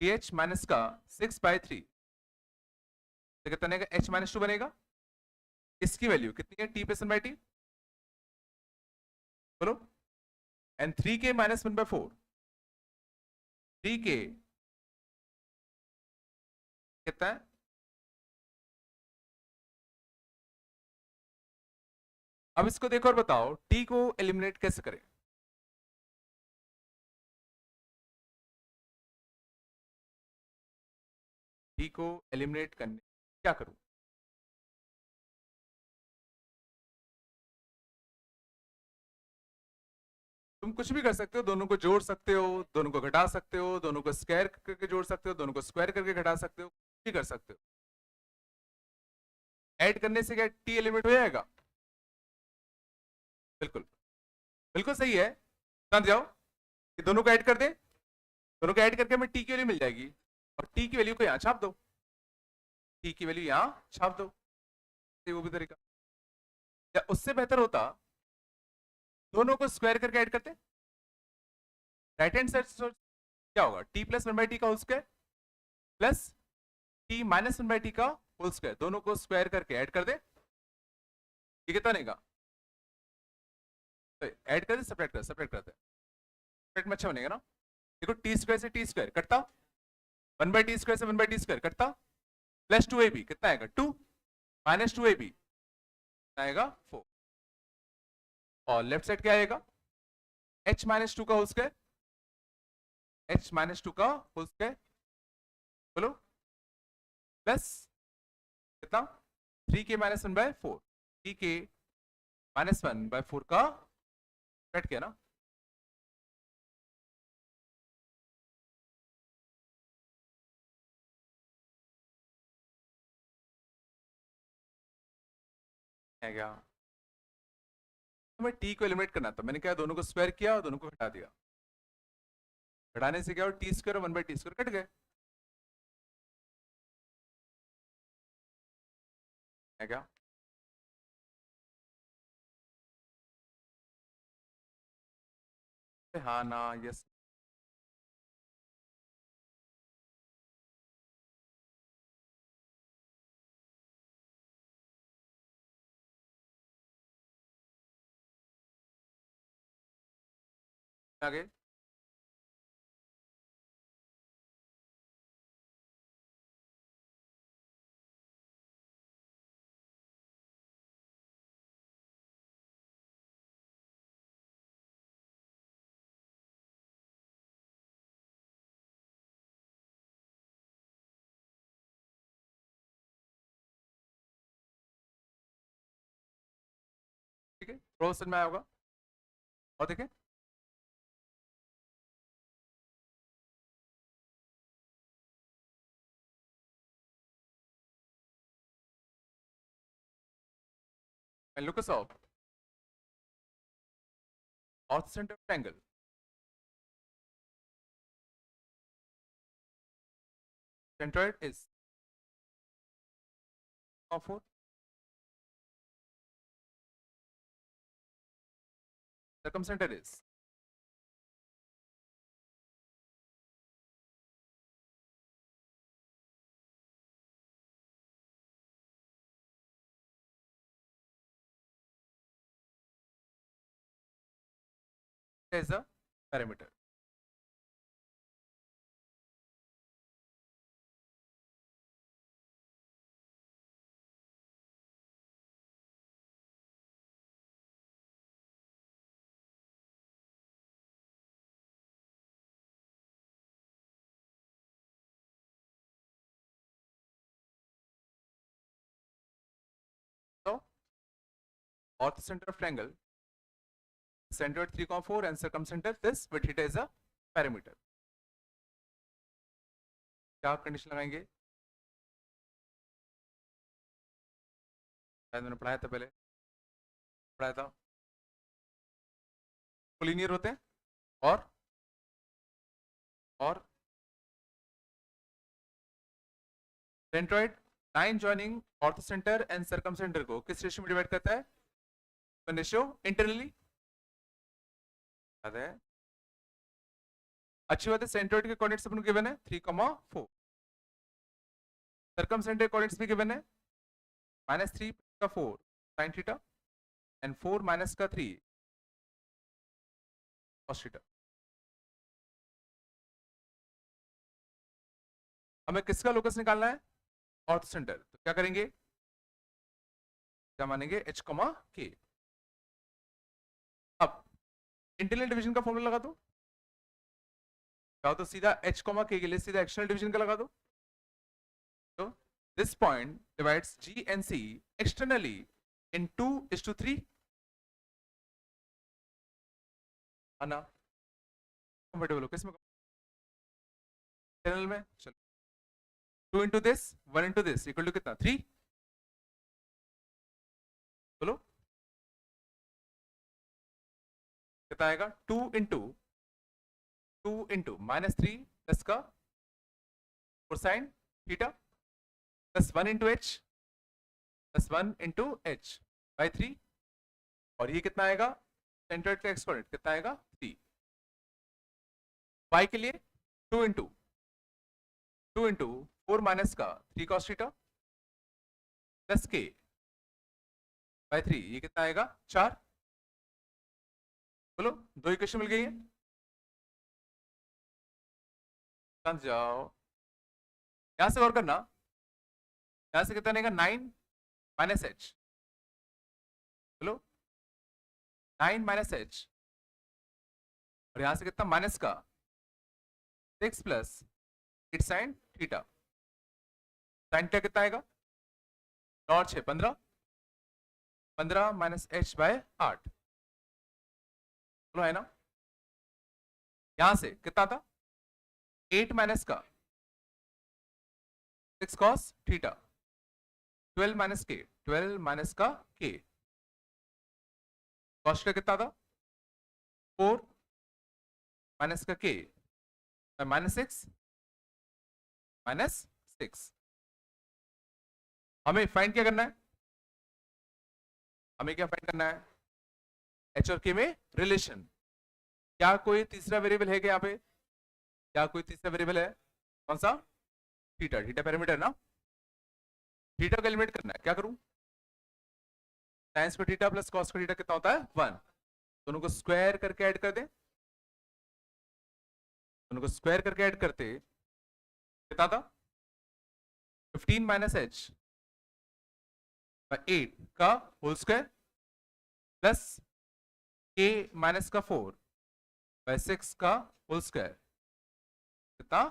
टी एच माइनस का 6 बाय 3 तो कितना बनेगा, एच माइनस 2 बनेगा। इसकी वैल्यू कितनी है, टी प्लस 1 बाय टी, बोलो, and 3k minus 1 by 4, 3k कितना है, अब इसको देखो और बताओ टी को एलिमिनेट कैसे करें। टी को एलिमिनेट करने क्या करूं, तुम कुछ भी कर सकते हो, दोनों को जोड़ सकते हो, दोनों को घटा सकते हो, दोनों को स्क्वायर करके जोड़ सकते हो, दोनों को स्क्वायर करके घटा सकते हो, कुछ भी कर सकते हो। ऐड करने से क्या टी एलिमिनेट हो जाएगा, बिल्कुल, बिल्कुल सही है। समझ जाओ कि दोनों को ऐड कर दे, दोनों को ऐड करके हमें टी की वैल्यू मिल जाएगी, और टी की वैल्यू को यहाँ छाप दो, टी की वैल्यू यहाँ छाप दो, वो भी तरीका। या उससे बेहतर होता दोनों को स्क्वायर करके ऐड करते, राइट हैंड साइड क्या होगा, टी प्लस 1 बाई टी का whole square plus T minus 1 by T का होल स्क्वायर, दोनों को स्क्वायर करके ऐड कर दे, ये कितना बनेगा, तो ऐड कर दे सेपरेट कर, सेपरेट करते हैं, सेपरेट में अच्छा बनेगा ना। देखो टी स्क्वायर से टी स्क्वायर कटता, 1 बाई टी स्क्वायर से 1 बाई टी स्क्वायर कटता, प्लस 2ab कितना आएगा 2, माइनस 2ab आएगा 4, और लेफ्ट साइड क्या आएगा, h माइनस 2 का होल स्क्वायर, h माइनस 2 का होल स्क्वायर, बोलो, प्लस कितना 3k minus 1 by 4, 3k minus 1 by 4 का कट किया ना, है क्या, हमें t को एलिमिनेट करना था, मैंने क्या दोनों को स्क्वायर किया और दोनों को घटा दिया, घटाने से क्या हो, टी स्क्वायर और 1 बाई टी स्क्वायर कट गए, है क्या, हाँ ना, यस, आगे ठीक है, प्रोसेस में आया होगा। और देखें, and look us up ortho center triangle. Centroid is 4. Circumcenter is a parameter. So ortho center of triangle, centroid 3,4 and circumcenter this, but it is a parameter. क्या कंडीशन लगाएंगे? शायद मैंने पढ़ाया था पहले, पढ़ाया था, कोलिनियर होते हैं और centroid line joining orthocentre and circumcentre को किस रेशियो में डिवाइड करता है? रेशियो इंटरनली, याद है? अच्छी बात है, सेंट्रॉइड के कोऑर्डिनेट्स अपन को गिवन है 3,4, सर्कमसेंटर कोऑर्डिनेट्स भी गिवन है -3 का 4 sin थीटा एंड 4 माइनस का 3 cos थीटा. हमें किसका लोकस निकालना है? Ortho centre. तो क्या करेंगे? क्या मानेंगे? h, k. अब इंटरनल डिवीजन का फॉर्मूला लगा दो. तो सीधा h, k के लिए सीधा एक्सटर्नल डिवीजन का लगा दो. तो this point divides G and C externally in 2:3. है ना? कंफर्टेबल हो किसमें? इंटरनल में. चलो 2 into this 1 into this equal to कितना? 3. बोलो कितना आएगा? 2 into -3 प्लस का cosine theta plus 1 into h plus 1 into h by 3. और ये कितना आएगा? सेंट्रोइड का एक्सपोनेंट कितना आएगा? 3. y के लिए 2 into 4 माइनस का 3 cos theta plus k by 3, ये कितना आएगा? 4. बोलो, 2 इक्वेशन मिल गई है. समझ जाओ, यहां से और करना. यहां से कितना आएगा? 9 माइनस h. बोलो 9 माइनस h, और यहां से कितना? माइनस का 6 plus 8 sine theta. Sine theta कितना आएगा? 9 और 6 15. 15 माइनस h बाय 8. बोलो है ना? यहां से कितना था? 8 माइनस का 6 cos theta 12 minus k, 12 minus का k. cos थीटा कितना था? 4 माइनस का k -6 -6. हमें फाइंड क्या करना है? हमें क्या फाइंड करना है? h और k में रिलेशन. क्या कोई तीसरा वेरिएबल है क्या यहाँ पे? क्या कोई तीसरा वेरिएबल है? कौन सा? थीटा. थीटा पैरामीटर ना. थीटा का एलिमिनेट करना है. क्या करूं? Sine square theta plus cos square theta कितना होता है? 1. दोनों को स्क्वायर करके ऐड कर दें. दोनों को स्क्वायर करके ऐड करते कितना था? 15 माइनस h 8 का whole square plus k minus का 4 बाय 6 का होल स्क्वायर कितना?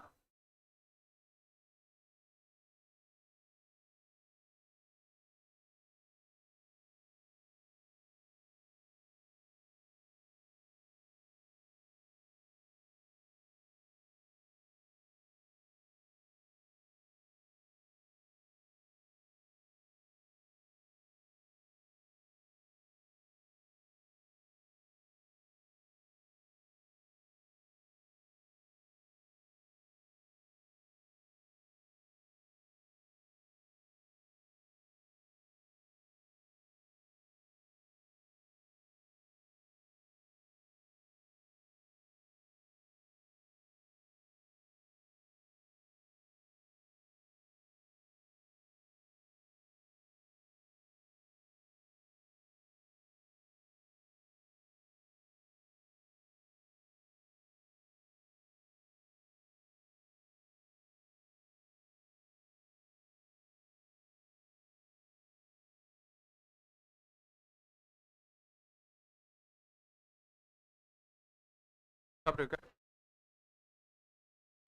सब प्रयोग कर,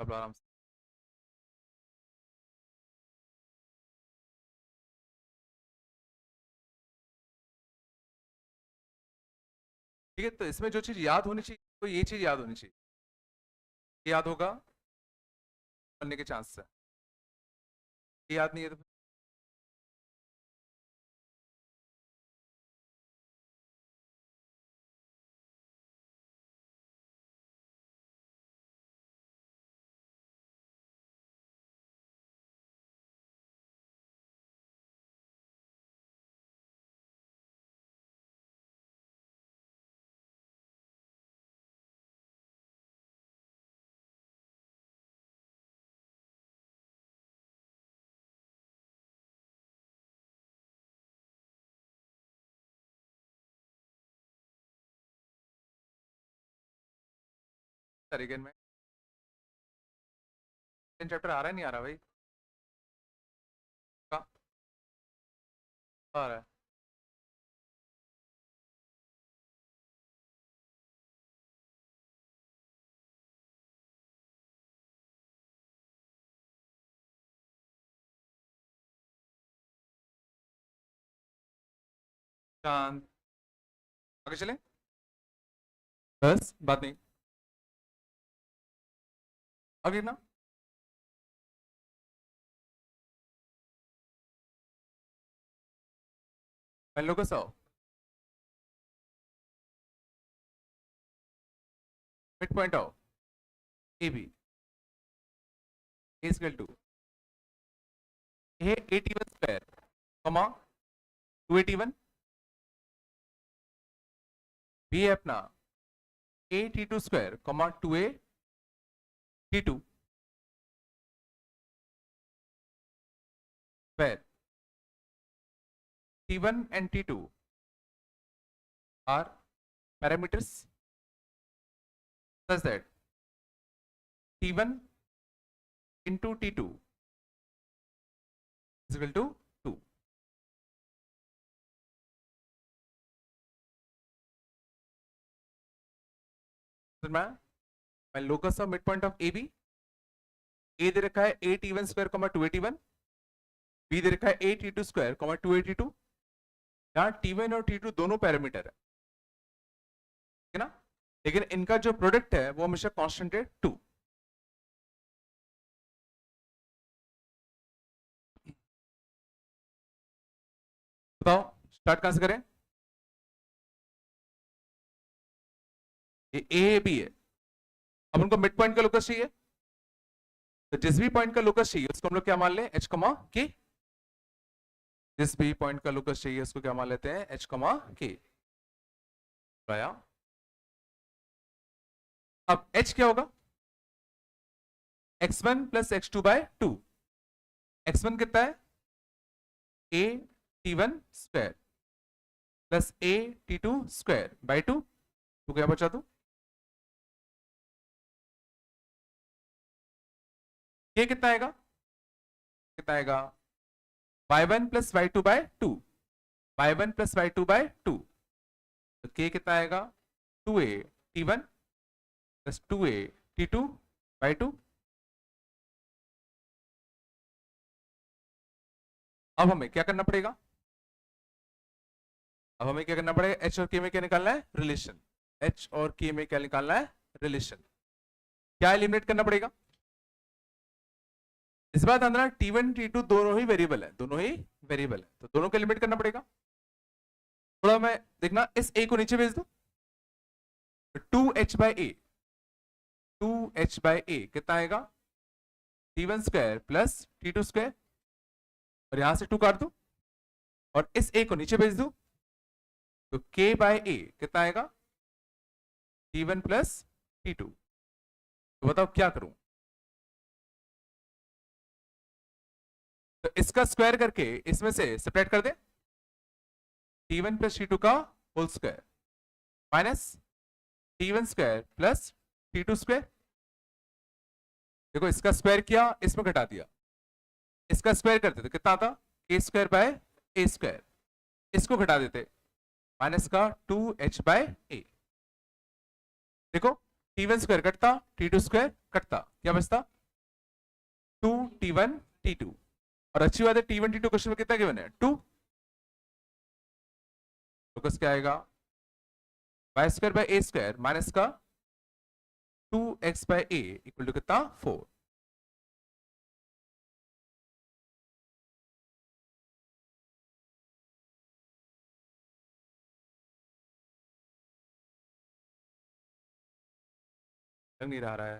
सब आराम से। ठीक है, तो इसमें जो चीज याद होनी चाहिए तो ये चीज याद होनी चाहिए, ये याद होगा बनने के चांस है, ये याद नहीं है तो तरीके में चैप्टर आ रहा है नहीं आ रहा भाई, का आ रहा है। चांद, आगे चले, बस बात नहीं, आगे ना, पहले लोग सौ मिड पॉइंट आओ, A B equal to A 81 square comma 281, B है अपना ए T2 स्क्वायर कमा 2A T2 where T1 and T2 are parameters such that T1 into T2 is equal to 2. मैं locus of mid point of A B, A दे रखा है ए T1 स्क्वायर कमा 281, बी दे रखा है ए T2 स्क्वायर कमा 282, यहाँ T1 और T2 दोनों पैरामीटर है ना, लेकिन इनका जो प्रोडक्ट है वो हमेशा कांस्टेंट है 2। बताओ स्टार्ट कहां से करें, ये ए बी है, अब उनको मिड पॉइंट का लोकस चाहिए, तो जिस भी पॉइंट का लोकस चाहिए उसको हम लोग क्या मान लें, एच कमा के, जिस भी पॉइंट का लोकस चाहिए उसको क्या मान लेते हैं, एच कमा के। अब एच क्या होगा, x1 plus x2 bye 2, x1 कितना है a T1 square plus a T2 square by 2, तो क्या बचा तू, ये कितना आएगा, कितना आएगा y1 plus y2 bye 2, y1 plus y2 bye 2, तो k कितना आएगा 2a T1 plus 2a T2 bye 2। अब हमें क्या करना पड़ेगा, अब हमें क्या करना पड़ेगा, एच और के में क्या निकालना है, रिलेशन, एच और के में क्या निकालना है, रिलेशन, क्या एलिमिनेट करना पड़ेगा, इस बात अंदर T1 T2 दोनों ही वेरिएबल है, दोनों ही वेरिएबल है, तो दोनों को एलिमिनेट करना पड़ेगा। थोड़ा मैं देखना, इस a को नीचे भेज दो, 2h bye a, 2h bye a कितना आएगा T1 square plus T2 square, और यहां से 2 काट दो और इस a को नीचे भेज दो, तो k बाय a कितना आएगा T1 प्लस T2। तो बताओ क्या करूं, तो इसका स्क्वायर करके इसमें से सेपरेट कर दे, T1 प्लस T2 का whole square minus T1 square plus T2 square, देखो इसका स्क्वायर किया इसमें घटा दिया, इसका स्क्वायर करते तो कितना आता k square by a square, इसको घटा देते माइनस का 2h बाय a, देखो T1 स्क्वायर कटता, T2 स्क्वायर कटता, क्या बचता 2T1 T2। और अच्छी बात है T1 T2 क्वेश्चन में कितना गिवन है 2। फोकस क्या आएगा y square by a square minus का 2x bye A equal to कितना 4। लग नहीं रहा है,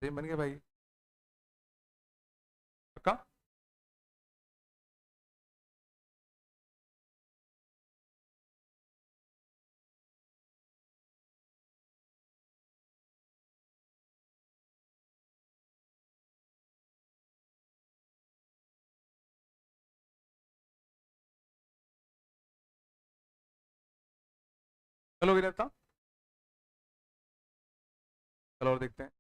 सेम बन गया भाई पक्का। चलो गिरा था, चलो और देखते हैं।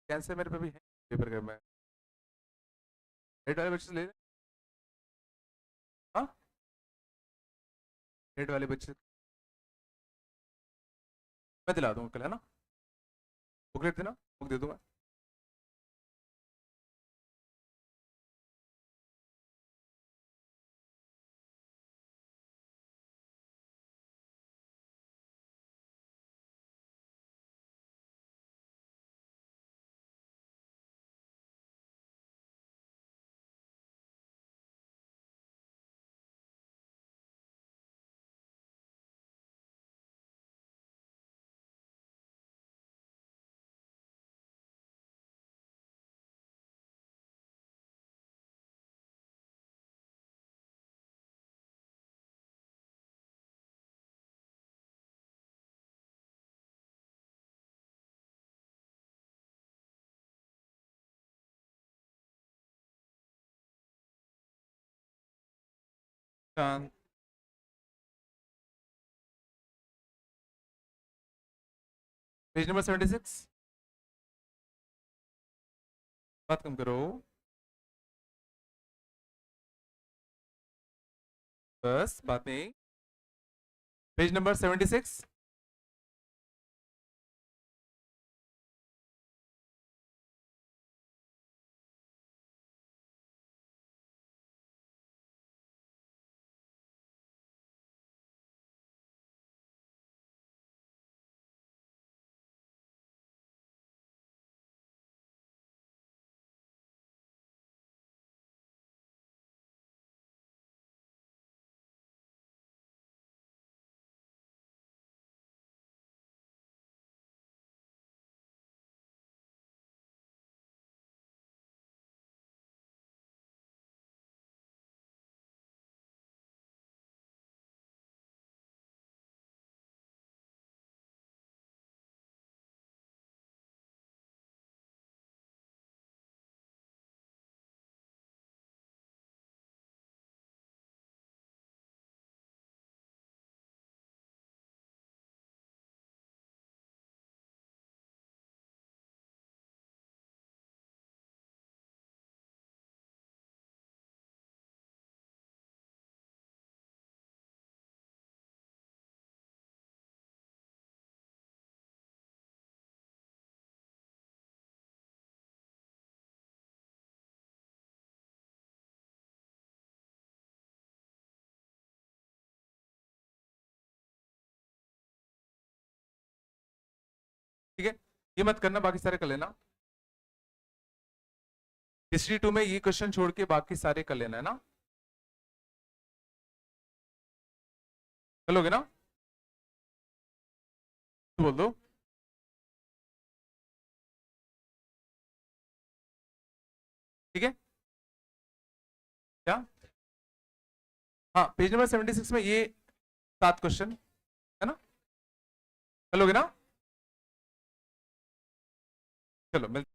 कैंसर मेरे पे भी है पेपर का, मैं रेड वाले बच्चे से ले लें। हाँ रेड वाले बच्चे मैं दिला दूंगा कल, है ना। बुकलेट देना, बुक दे दूंगा। पेज नंबर 76, बात कम करो बस, बात नहीं। पेज नंबर 76, ठीक है। ये मत करना, बाकी सारे कर लेना। हिस्ट्री 2 में ये क्वेश्चन छोड़ के बाकी सारे कर लेना, है ना। चलोगे ना, तो बोल दो। ठीक है क्या, हाँ पेज नंबर 76 में ये 7 क्वेश्चन है ना, चलोगे ना। चलो मिल